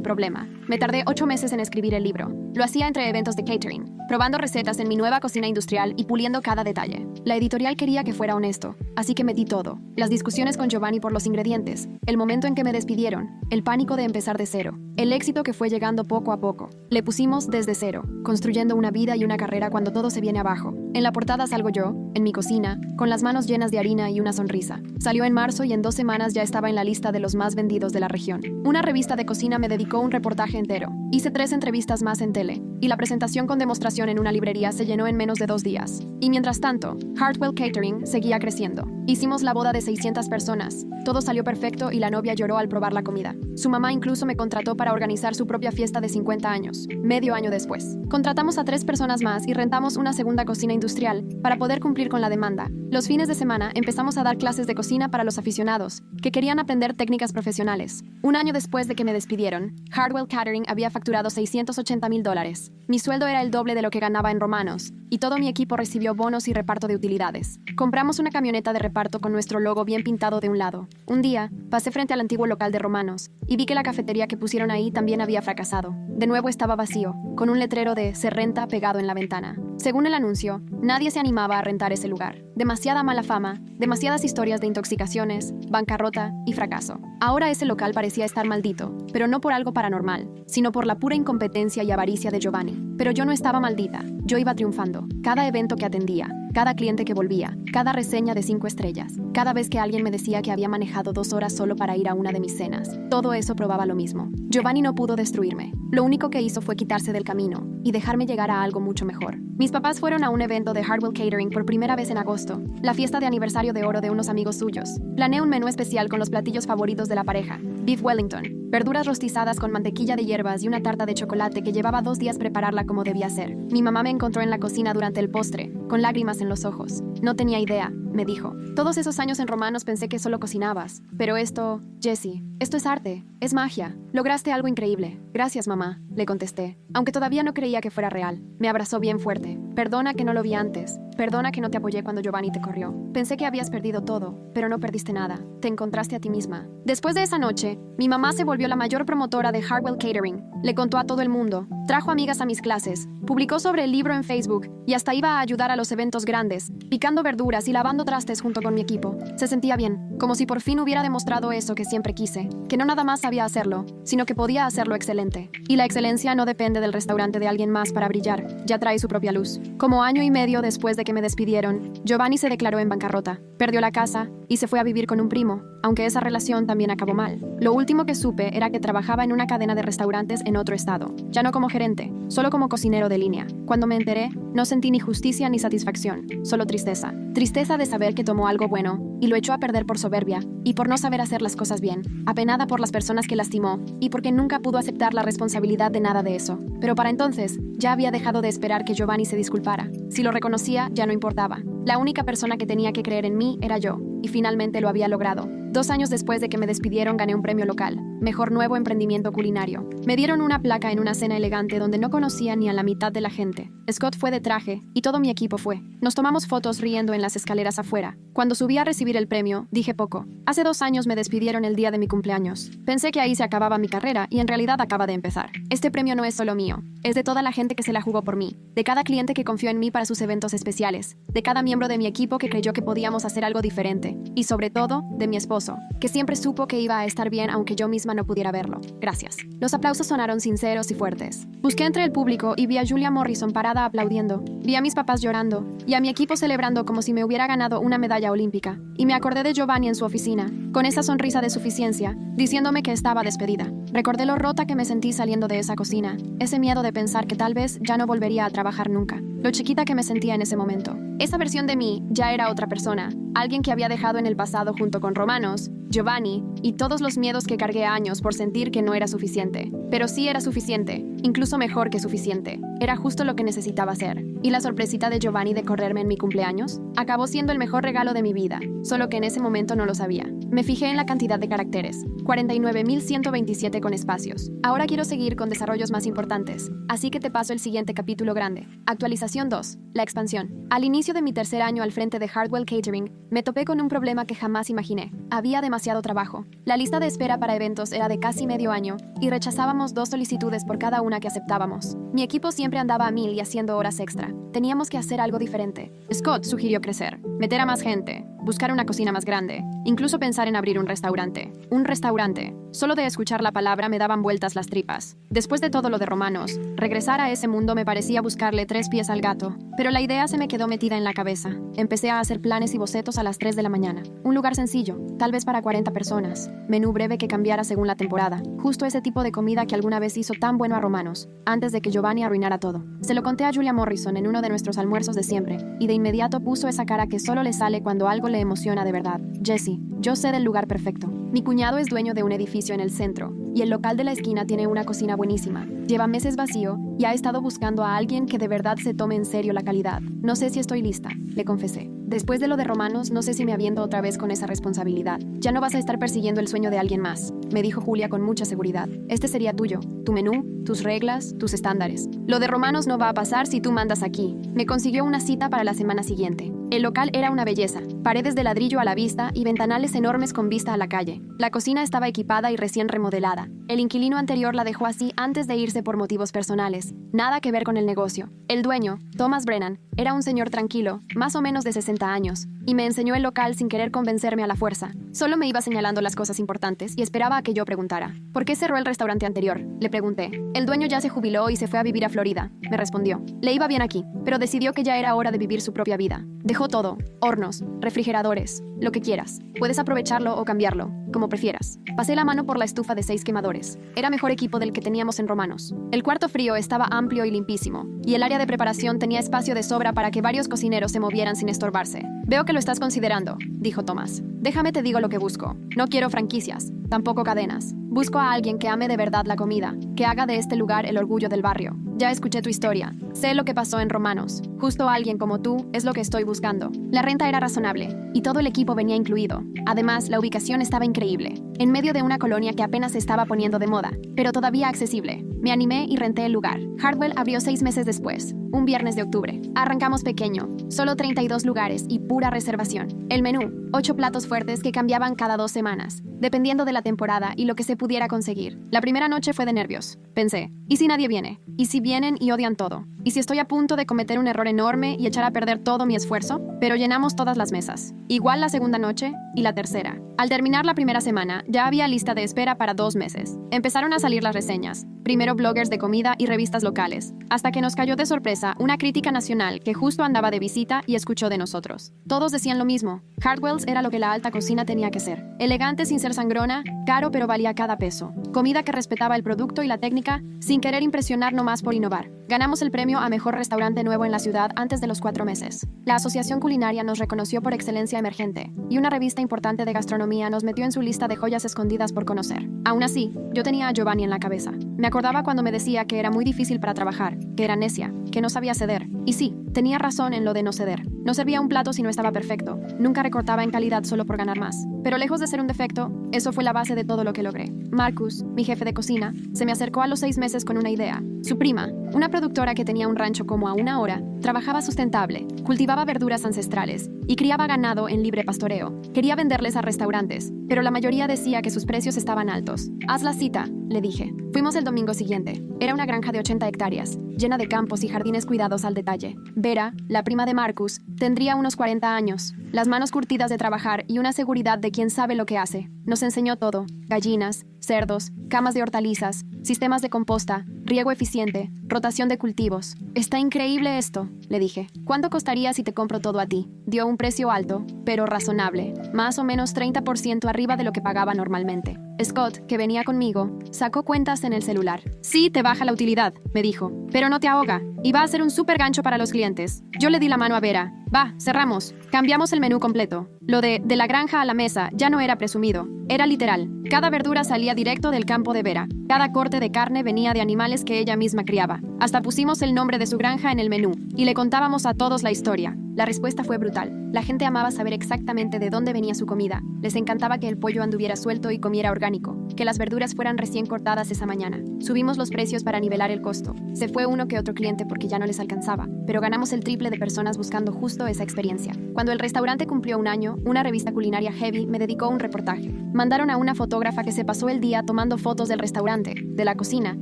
[SPEAKER 1] problema. Me tardé 8 meses en escribir el libro. Lo hacía entre eventos de catering, probando recetas en mi nueva cocina industrial y puliendo cada detalle. La editorial quería que fuera honesto, así que metí todo. Las discusiones con Giovanni por los ingredientes, el momento en que me despidieron, el pánico de empezar de cero, el éxito que fue llegando poco a poco. Le pusimos desde cero, construyendo una vida y una carrera cuando todo se viene abajo. En la portada salgo yo, en mi cocina, con las manos llenas de harina y una sonrisa. Salió en marzo y en 2 semanas ya estaba en la lista de los más vendidos de la región. Una revista de cocina me dedicó un reportaje entero. Hice 3 entrevistas más en tele, y la presentación con demostración en una librería se llenó en menos de 2 días. Y mientras tanto, Hardwell Catering seguía creciendo. Hicimos la boda de 600 personas. Todo salió perfecto y la novia lloró al probar la comida. Su mamá incluso me contrató para organizar su propia fiesta de 50 años, medio año después. Contratamos a 3 personas más y rentamos una segunda cocina industrial para poder cumplir con la demanda. Los fines de semana empezamos a dar clases de cocina para los aficionados que querían aprender técnicas profesionales. Un año después de que me despidieron, Hardwell Catering había facturado $680,000. Mi sueldo era el doble de lo que ganaba en Romanos, y todo mi equipo recibió bonos y reparto de utilidades. Compramos una camioneta de reparto con nuestro logo bien pintado de un lado. Un día, pasé frente al antiguo local de Romanos y vi que la cafetería que pusieron ahí también había fracasado. De nuevo estaba vacío, con un letrero de "Se renta" pegado en la ventana. Según el anuncio, nadie se animaba a rentar ese lugar. Demasiada mala fama, demasiadas historias de intoxicaciones, bancarrota y fracaso. Ahora ese local parecía estar maldito, pero no por algo paranormal, sino por la pura incompetencia y avaricia de Giovanni. Pero yo no estaba maldita, yo iba triunfando. Cada evento que atendía, cada cliente que volvía, cada reseña de 5 estrellas, cada vez que alguien me decía que había manejado 2 horas solo para ir a una de mis cenas, todo eso probaba lo mismo. Giovanni no pudo destruirme. Lo único que hizo fue quitarse del camino y dejarme llegar a algo mucho mejor. Mis papás fueron a un evento de Hardwell Catering por primera vez en agosto, la fiesta de aniversario de oro de unos amigos suyos. Planeé un menú especial con los platillos favoritos de la pareja: beef wellington, verduras rostizadas con mantequilla de hierbas y una tarta de chocolate que llevaba 2 días prepararla como debía ser. Mi mamá me encontró en la cocina durante el postre, con lágrimas en los ojos. No tenía idea, me dijo. Todos esos años en Romanos pensé que solo cocinabas. Pero esto, Jessie, esto es arte, es magia. Lograste algo increíble. Gracias, mamá, le contesté, aunque todavía no creía que fuera real. Me abrazó bien fuerte. Perdona que no lo vi antes. Perdona que no te apoyé cuando Giovanni te corrió. Pensé que habías perdido todo, pero no perdiste nada. Te encontraste a ti misma. Después de esa noche, mi mamá se volvió la mayor promotora de Hardwell Catering. Le contó a todo el mundo, trajo amigas a mis clases, publicó sobre el libro en Facebook y hasta iba a ayudar a los eventos grandes, picando verduras y lavando trastes junto con mi equipo. Se sentía bien, como si por fin hubiera demostrado eso que siempre quise, que no nada más sabía hacerlo, sino que podía hacerlo excelente. Y la excelencia no depende del restaurante de alguien más para brillar, ya trae su propia luz. Como año y medio después de que me despidieron, Giovanni se declaró en bancarrota, perdió la casa y se fue a vivir con un primo, aunque esa relación también acabó mal. Lo último que supe era que trabajaba en una cadena de restaurantes en otro estado, ya no como gerente, solo como cocinero de línea. Cuando me enteré, no sentí ni justicia ni satisfacción, solo tristeza. Tristeza de saber que tomó algo bueno, y lo echó a perder por soberbia y por no saber hacer las cosas bien, apenada por las personas que lastimó y porque nunca pudo aceptar la responsabilidad de nada de eso. Pero para entonces, ya había dejado de esperar que Giovanni se disculpara. Si lo reconocía, ya no importaba. La única persona que tenía que creer en mí era yo, y finalmente lo había logrado. 2 años después de que me despidieron, gané un premio local, Mejor Nuevo Emprendimiento Culinario. Me dieron una placa en una cena elegante donde no conocía ni a la mitad de la gente. Scott fue de traje, y todo mi equipo fue. Nos tomamos fotos riendo en las escaleras afuera. Cuando subí a recibir el premio, dije poco. Hace 2 años me despidieron el día de mi cumpleaños. Pensé que ahí se acababa mi carrera, y en realidad acaba de empezar. Este premio no es solo mío, es de toda la gente que se la jugó por mí, de cada cliente que confió en mí para sus eventos especiales, de cada miembro de mi equipo que creyó que podíamos hacer algo diferente, y sobre todo, de mi esposo, que siempre supo que iba a estar bien aunque yo misma no pudiera verlo. Gracias. Los aplausos sonaron sinceros y fuertes. Busqué entre el público y vi a Julia Morrison parada aplaudiendo. Vi a mis papás llorando y a mi equipo celebrando como si me hubiera ganado una medalla olímpica. Y me acordé de Giovanni en su oficina, con esa sonrisa de suficiencia, diciéndome que estaba despedida. Recordé lo rota que me sentí saliendo de esa cocina, ese miedo de pensar que tal vez ya no volvería a trabajar nunca, lo chiquita que me sentía en ese momento. Esa versión de mí ya era otra persona, alguien que había dejado en el pasado junto con Romanos, Giovanni y todos los miedos que cargué años por sentir que no era suficiente. Pero sí era suficiente, incluso mejor que suficiente. Era justo lo que necesitaba ser. Y la sorpresita de Giovanni de correrme en mi cumpleaños acabó siendo el mejor regalo de mi vida, solo que en ese momento no lo sabía. Me fijé en la cantidad de caracteres, 49.127 con espacios. Ahora quiero seguir con desarrollos más importantes, así que te paso el siguiente capítulo grande. Actualización 2, la expansión. Al inicio de mi tercer año al frente de Hardwell Catering, me topé con un problema que jamás imaginé. Había demasiado trabajo. La lista de espera para eventos era de casi medio año y rechazábamos 2 solicitudes por cada una que aceptábamos. Mi equipo siempre andaba a 1000 y haciendo horas extra. Teníamos que hacer algo diferente. Scott sugirió crecer, meter a más gente, buscar una cocina más grande, incluso pensar en abrir un restaurante. Un restaurante. Solo de escuchar la palabra me daban vueltas las tripas. Después de todo lo de Romanos, regresar a ese mundo me parecía buscarle 3 pies al gato. Pero la idea se me quedó metida en la cabeza. Empecé a hacer planes y bocetos a las 3 de la mañana. Un lugar sencillo, tal vez para 40 personas. Menú breve que cambiara según la temporada. Justo ese tipo de comida que alguna vez hizo tan bueno a Romanos, antes de que Giovanni arruinara todo. Se lo conté a Julia Morrison en uno de nuestros almuerzos de siempre, y de inmediato puso esa cara que solo le sale cuando algo le emociona de verdad. Jessie, yo sé del lugar perfecto. Mi cuñado es dueño de un edificio en el centro, y el local de la esquina tiene una cocina buenísima. Lleva meses vacío y ha estado buscando a alguien que de verdad se tome en serio la calidad. No sé si estoy lista, le confesé. Después de lo de Romanos, no sé si me aviento otra vez con esa responsabilidad. Ya no vas a estar persiguiendo el sueño de alguien más, me dijo Julia con mucha seguridad. Este sería tuyo, tu menú, tus reglas, tus estándares. Lo de Romanos no va a pasar si tú mandas aquí. Me consiguió una cita para la semana siguiente. El local era una belleza, paredes de ladrillo a la vista y ventanales enormes con vista a la calle. La cocina estaba equipada y recién remodelada. El inquilino anterior la dejó así antes de irse por motivos personales. Nada que ver con el negocio. El dueño, Thomas Brennan, era un señor tranquilo, más o menos de 60 años, y me enseñó el local sin querer convencerme a la fuerza. Solo me iba señalando las cosas importantes y esperaba a que yo preguntara. ¿Por qué cerró el restaurante anterior? Le pregunté. El dueño ya se jubiló y se fue a vivir a Florida, me respondió. Le iba bien aquí, pero decidió que ya era hora de vivir su propia vida. Dejó todo, hornos, refrigeradores, lo que quieras. Puedes aprovecharlo o cambiarlo, como prefieras. Pasé la mano por la estufa de 6 quemadores. Era mejor equipo del que teníamos en Romanos. El cuarto frío estaba amplio y limpísimo, y el área de preparación tenía espacio de sobra para que varios cocineros se movieran sin estorbarse. Veo que lo estás considerando, dijo Thomas. Déjame te digo lo que busco. No quiero franquicias, tampoco cadenas. Busco a alguien que ame de verdad la comida, que haga de este lugar el orgullo del barrio. Ya escuché tu historia. Sé lo que pasó en Romanos. Justo alguien como tú es lo que estoy buscando. La renta era razonable, y todo el equipo venía incluido. Además, la ubicación estaba increíble, en medio de una colonia que apenas se estaba poniendo de moda, pero todavía accesible. Me animé y renté el lugar. Hardwell abrió 6 meses después, un viernes de octubre. Arrancamos pequeño, solo 32 lugares y pura reservación. El menú, 8 platos fuertes que cambiaban cada 2 semanas, dependiendo de la temporada y lo que se pudiera conseguir. La primera noche fue de nervios. Pensé, ¿y si nadie viene? ¿Y si vienen y odian todo? ¿Y si estoy a punto de cometer un error enorme y echar a perder todo mi esfuerzo? Pero llenamos todas las mesas. Igual la segunda noche y la tercera. Al terminar la primera semana, ya había lista de espera para 2 meses. Empezaron a salir las reseñas. Primero bloggers de comida y revistas locales, hasta que nos cayó de sorpresa una crítica nacional que justo andaba de visita y escuchó de nosotros. Todos decían lo mismo. Hardwell's era lo que la alta cocina tenía que ser. Elegante sin ser sangrona, caro pero valía cada peso. Comida que respetaba el producto y la técnica sin querer impresionar nomás por innovar. Ganamos el premio a Mejor Restaurante Nuevo en la ciudad antes de los 4 meses. La Asociación Culinaria nos reconoció por excelencia emergente, y una revista importante de gastronomía nos metió en su lista de joyas escondidas por conocer. Aún así, yo tenía a Giovanni en la cabeza. Me acordaba cuando me decía que era muy difícil para trabajar, que era necia, que no sabía ceder. Y sí, tenía razón en lo de no ceder. No servía un plato si no estaba perfecto. Nunca recortaba en calidad solo por ganar más. Pero lejos de ser un defecto, eso fue la base de todo lo que logré. Marcus, mi jefe de cocina, se me acercó a los 6 meses con una idea. Su prima, una productora que tenía un rancho como a 1 hora, trabajaba sustentable, cultivaba verduras ancestrales y criaba ganado en libre pastoreo. Quería venderles a restaurantes, pero la mayoría decía que sus precios estaban altos. Haz la cita, le dije. Fuimos el domingo siguiente. Era una granja de 80 hectáreas, llena de campos y jardines cuidados al detalle. Vera, la prima de Marcus, tendría unos 40 años, las manos curtidas de trabajar y una seguridad de quien sabe lo que hace. Nos enseñó todo: gallinas, cerdos, camas de hortalizas, sistemas de composta, riego eficiente, rotación de cultivos. Está increíble esto, le dije. ¿Cuánto costaría si te compro todo a ti? Dio un precio alto, pero razonable, más o menos 30% arriba de lo que pagaba normalmente. Scott, que venía conmigo, sacó cuentas en el celular. Sí, te baja la utilidad, me dijo, pero no te ahoga, y va a ser un súper gancho para los clientes. Yo le di la mano a Vera. Va, cerramos. Cambiamos el menú completo. Lo de la granja a la mesa ya no era presumido, era literal. Cada verdura salía directo del campo de Vera. Cada corte de carne venía de animales que ella misma criaba. Hasta pusimos el nombre de su granja en el menú y le contábamos a todos la historia. La respuesta fue brutal. La gente amaba saber exactamente de dónde venía su comida. Les encantaba que el pollo anduviera suelto y comiera orgánico, que las verduras fueran recién cortadas esa mañana. Subimos los precios para nivelar el costo. Se fue uno que otro cliente porque ya no les alcanzaba, pero ganamos el triple de personas buscando justo esa experiencia. Cuando el restaurante cumplió 1 año, una revista culinaria heavy me dedicó un reportaje. Mandaron a una fotógrafa que se pasó el día tomando fotos del restaurante, de la cocina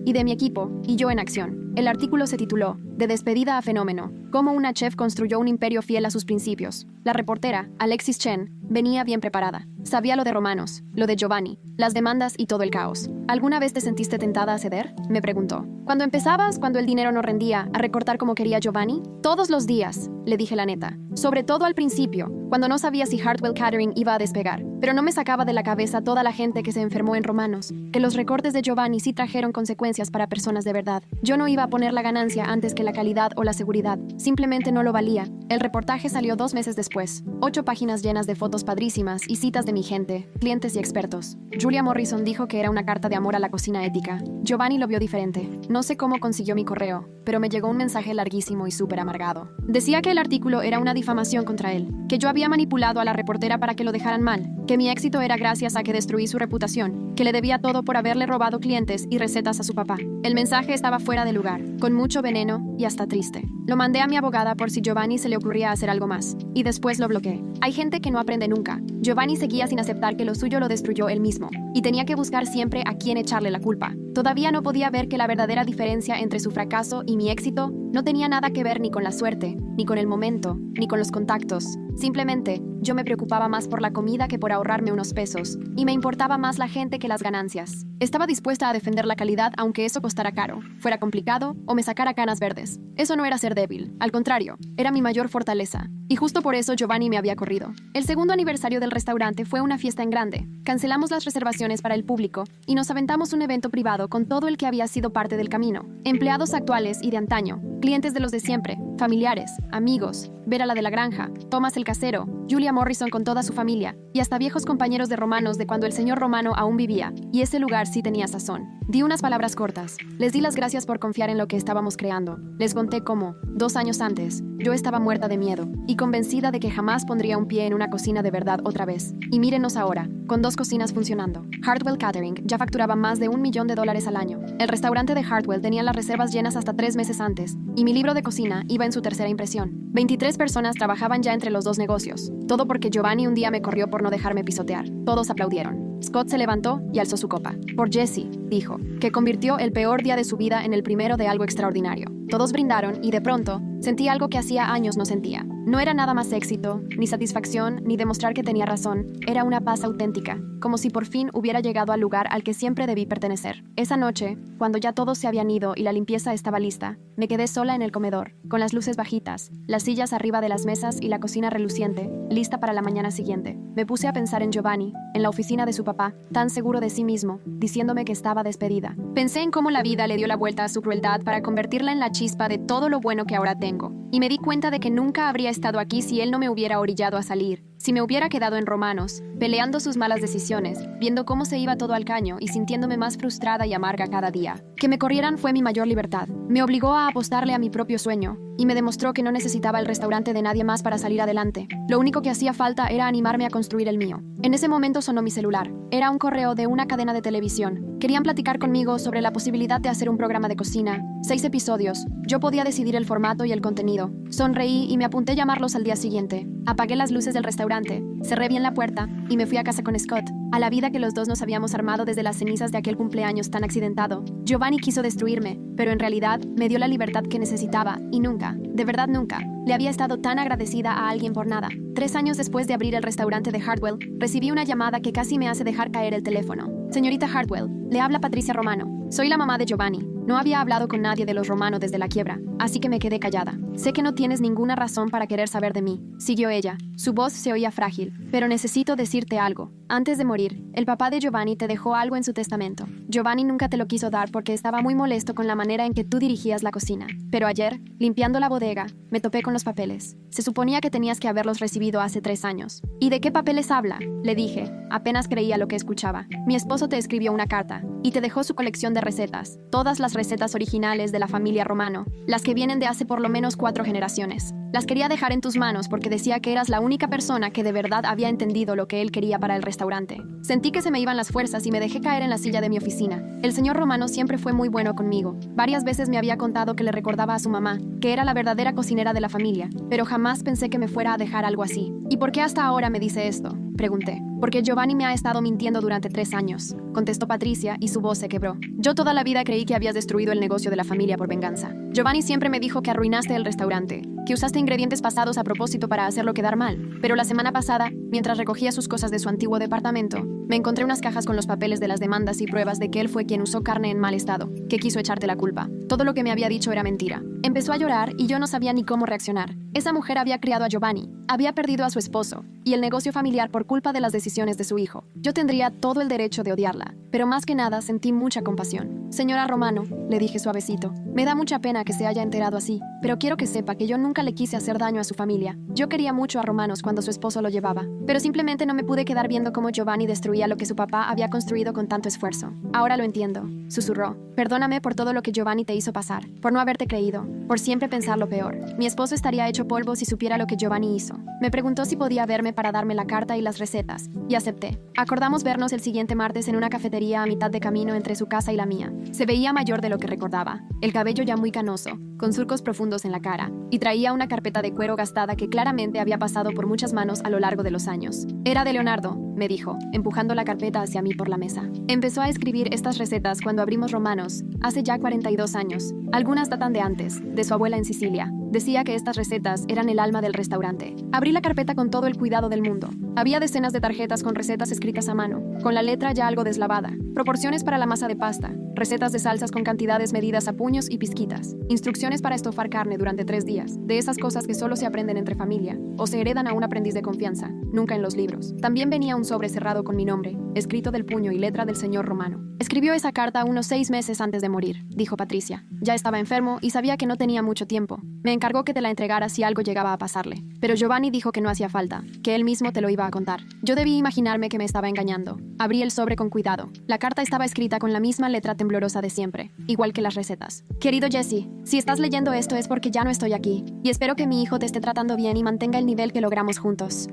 [SPEAKER 1] y de mi equipo, y yo en acción. El artículo se tituló De despedida a fenómeno: cómo una chef construyó un imperio fiel a sus principios. La reportera, Alexis Chen, venía bien preparada. Sabía lo de Romanos, lo de Giovanni, las demandas y todo el caos. ¿Alguna vez te sentiste tentada a ceder?, me preguntó. Cuando empezabas, cuando el dinero no rendía, a recortar como quería Giovanni. Todos los días, le dije la neta. Sobre todo al principio, cuando no sabía si Hartwell Catering iba a despegar. Pero no me sacaba de la cabeza toda la gente que se enfermó en Romanos, que los recortes de Giovanni sí trajeron consecuencias para personas de verdad. Yo no iba a poner la ganancia antes que la calidad o la seguridad. Simplemente no lo valía. El reportaje salió 2 meses después. 8 páginas llenas de fotos padrísimas y citas de mi gente, clientes y expertos. Julia Morrison dijo que era una carta de amor a la cocina ética. Giovanni lo vio diferente. No sé cómo consiguió mi correo, pero me llegó un mensaje larguísimo y súper amargado. Decía que el artículo era una difamación contra él, que yo había manipulado a la reportera para que lo dejaran mal, que mi éxito era gracias a que destruí su reputación, que le debía todo por haberle robado clientes y recetas a su papá. El mensaje estaba fuera de lugar, con mucho veneno y hasta triste. Lo mandé a mi abogada por si Giovanni se le ocurría hacer algo más, y después lo bloqueé. Hay gente que no aprende nunca. Giovanni seguía sin aceptar que lo suyo lo destruyó él mismo, y tenía que buscar siempre a quién echarle la culpa. Todavía no podía ver que la verdadera diferencia entre su fracaso y mi éxito no tenía nada que ver ni con la suerte, ni con el momento, ni con los contactos. Simplemente, yo me preocupaba más por la comida que por ahorrarme unos pesos, y me importaba más la gente que las ganancias. Estaba dispuesta a defender la calidad aunque eso costara caro, fuera complicado o me sacara canas verdes. Eso no era ser débil, al contrario, era mi mayor fortaleza. Y justo por eso Giovanni me había corrido. El segundo aniversario del restaurante fue una fiesta en grande. Cancelamos las reservaciones para el público y nos aventamos un evento privado con todo el que había sido parte del camino. Empleados actuales y de antaño, clientes de los de siempre, familiares, amigos, Vera la de la granja, Thomas el casero, Julia Morrison con toda su familia, y hasta viejos compañeros de Romanos de cuando el señor Romano aún vivía, y ese lugar sí tenía sazón. Di unas palabras cortas. Les di las gracias por confiar en lo que estábamos creando. Les conté cómo, 2 años antes, yo estaba muerta de miedo y convencida de que jamás pondría un pie en una cocina de verdad otra vez. Y mírenos ahora, con 2 cocinas funcionando. Hartwell Catering ya facturaba más de $1 millón al año. El restaurante de Hartwell tenía las reservas llenas hasta 3 meses antes, y mi libro de cocina iba en su tercera impresión. 23 personas trabajaban ya entre los 2 negocios. Todo porque Giovanni un día me corrió por no dejarme pisotear. Todos aplaudieron. Scott se levantó y alzó su copa. Por Jesse, dijo, que convirtió el peor día de su vida en el primero de algo extraordinario. Todos brindaron y de pronto sentí algo que hacía años no sentía. No era nada más éxito, ni satisfacción, ni demostrar que tenía razón. Era una paz auténtica, como si por fin hubiera llegado al lugar al que siempre debí pertenecer. Esa noche, cuando ya todos se habían ido y la limpieza estaba lista, me quedé sola en el comedor, con las luces bajitas, las sillas arriba de las mesas y la cocina reluciente, lista para la mañana siguiente. Me puse a pensar en Giovanni, en la oficina de su papá, tan seguro de sí mismo, diciéndome que estaba despedida. Pensé en cómo la vida le dio la vuelta a su crueldad para convertirla en la chispa de todo lo bueno que ahora tengo. Y me di cuenta de que nunca habría estado aquí si él no me hubiera orillado a salir. Si me hubiera quedado en Romanos, peleando sus malas decisiones, viendo cómo se iba todo al caño y sintiéndome más frustrada y amarga cada día. Que me corrieran fue mi mayor libertad. Me obligó a apostarle a mi propio sueño y me demostró que no necesitaba el restaurante de nadie más para salir adelante. Lo único que hacía falta era animarme a construir el mío. En ese momento sonó mi celular. Era un correo de una cadena de televisión. Querían platicar conmigo sobre la posibilidad de hacer un programa de cocina. 6 episodios. Yo podía decidir el formato y el contenido. Sonreí y me apunté a llamarlos al día siguiente. Apagué las luces del restaurante, cerré bien la puerta y me fui a casa con Scott, a la vida que los dos nos habíamos armado desde las cenizas de aquel cumpleaños tan accidentado. Giovanni quiso destruirme, pero en realidad me dio la libertad que necesitaba y nunca, de verdad nunca, le había estado tan agradecida a alguien por nada. 3 años después de abrir el restaurante de Hartwell, recibí una llamada que casi me hace dejar caer el teléfono. Señorita Hartwell, le habla Patricia Romano. Soy la mamá de Giovanni. No había hablado con nadie de los Romano desde la quiebra, así que me quedé callada. Sé que no tienes ninguna razón para querer saber de mí, siguió ella. Su voz se oía frágil, pero necesito decirte algo. Antes de morir, el papá de Giovanni te dejó algo en su testamento. Giovanni nunca te lo quiso dar porque estaba muy molesto con la manera en que tú dirigías la cocina. Pero ayer, limpiando la bodega, me topé con los papeles. Se suponía que tenías que haberlos recibido hace 3 años. ¿Y de qué papeles habla?, le dije. Apenas creía lo que escuchaba. Mi esposo te escribió una carta y te dejó su colección de recetas. Todas las recetas originales de la familia Romano, las que vienen de hace por lo menos 4 generaciones. Las quería dejar en tus manos porque decía que eras la única persona que de verdad había entendido lo que él quería para el restaurante. Sentí que se me iban las fuerzas y me dejé caer en la silla de mi oficina. El señor Romano siempre fue muy bueno conmigo. Varias veces me había contado que le recordaba a su mamá, que era la verdadera cocinera de la familia, pero jamás pensé que me fuera a dejar algo así. ¿Y por qué hasta ahora me dice esto?, pregunté. Porque Giovanni me ha estado mintiendo durante 3 años, contestó Patricia y su voz se quebró. Yo toda la vida creí que habías destruido el negocio de la familia por venganza. Giovanni siempre me dijo que arruinaste el restaurante, que usaste ingredientes pasados a propósito para hacerlo quedar mal. Pero la semana pasada, mientras recogía sus cosas de su antiguo departamento, me encontré unas cajas con los papeles de las demandas y pruebas de que él fue quien usó carne en mal estado, que quiso echarte la culpa. Todo lo que me había dicho era mentira. Empezó a llorar y yo no sabía ni cómo reaccionar. Esa mujer había criado a Giovanni, había perdido a su esposo y el negocio familiar por culpa de las decisiones de su hijo. Yo tendría todo el derecho de odiarla, pero más que nada sentí mucha compasión. Señora Romano, le dije suavecito, me da mucha pena que se haya enterado así, pero quiero que sepa que yo nunca le quise hacer daño a su familia. Yo quería mucho a Romanos cuando su esposo lo llevaba, pero simplemente no me pude quedar viendo cómo Giovanni destruía lo que su papá había construido con tanto esfuerzo. Ahora lo entiendo, susurró. Perdóname por todo lo que Giovanni te hizo pasar, por no haberte creído, por siempre pensar lo peor. Mi esposo estaría hecho polvo si supiera lo que Giovanni hizo. Me preguntó si podía verme para darme la carta y las recetas, y acepté. Acordamos vernos el siguiente martes en una cafetería a mitad de camino entre su casa y la mía. Se veía mayor de lo que recordaba, el cabello ya muy canoso, con surcos profundos en la cara, y traía una carpeta de cuero gastada que claramente había pasado por muchas manos a lo largo de los años. Era de Leonardo, me dijo, empujando la carpeta hacia mí por la mesa. Empezó a escribir estas recetas cuando abrimos Romanos, hace ya 42 años. Algunas datan de antes, de su abuela en Sicilia. Decía que estas recetas eran el alma del restaurante. Abrí la carpeta con todo el cuidado del mundo. Había decenas de tarjetas con recetas escritas a mano, con la letra ya algo deslavada, proporciones para la masa de pasta, recetas de salsas con cantidades medidas a puños y pizquitas, instrucciones para estofar carne durante 3 días, de esas cosas que solo se aprenden entre familia, o se heredan a un aprendiz de confianza, nunca en los libros. También venía un sobre cerrado con mi nombre, escrito del puño y letra del señor Romano. Escribió esa carta unos 6 meses antes de morir, dijo Patricia. Ya estaba enfermo y sabía que no tenía mucho tiempo. Me encargó que te la entregara si algo llegaba a pasarle. Pero Giovanni dijo que no hacía falta, que él mismo te lo iba a contar. Yo debí imaginarme que me estaba engañando. Abrí el sobre con cuidado. La carta estaba escrita con la misma letra temblorosa de siempre, igual que las recetas. Querido Jesse, si estás leyendo esto es porque ya no estoy aquí, y espero que mi hijo te esté tratando bien y mantenga el nivel que logramos juntos.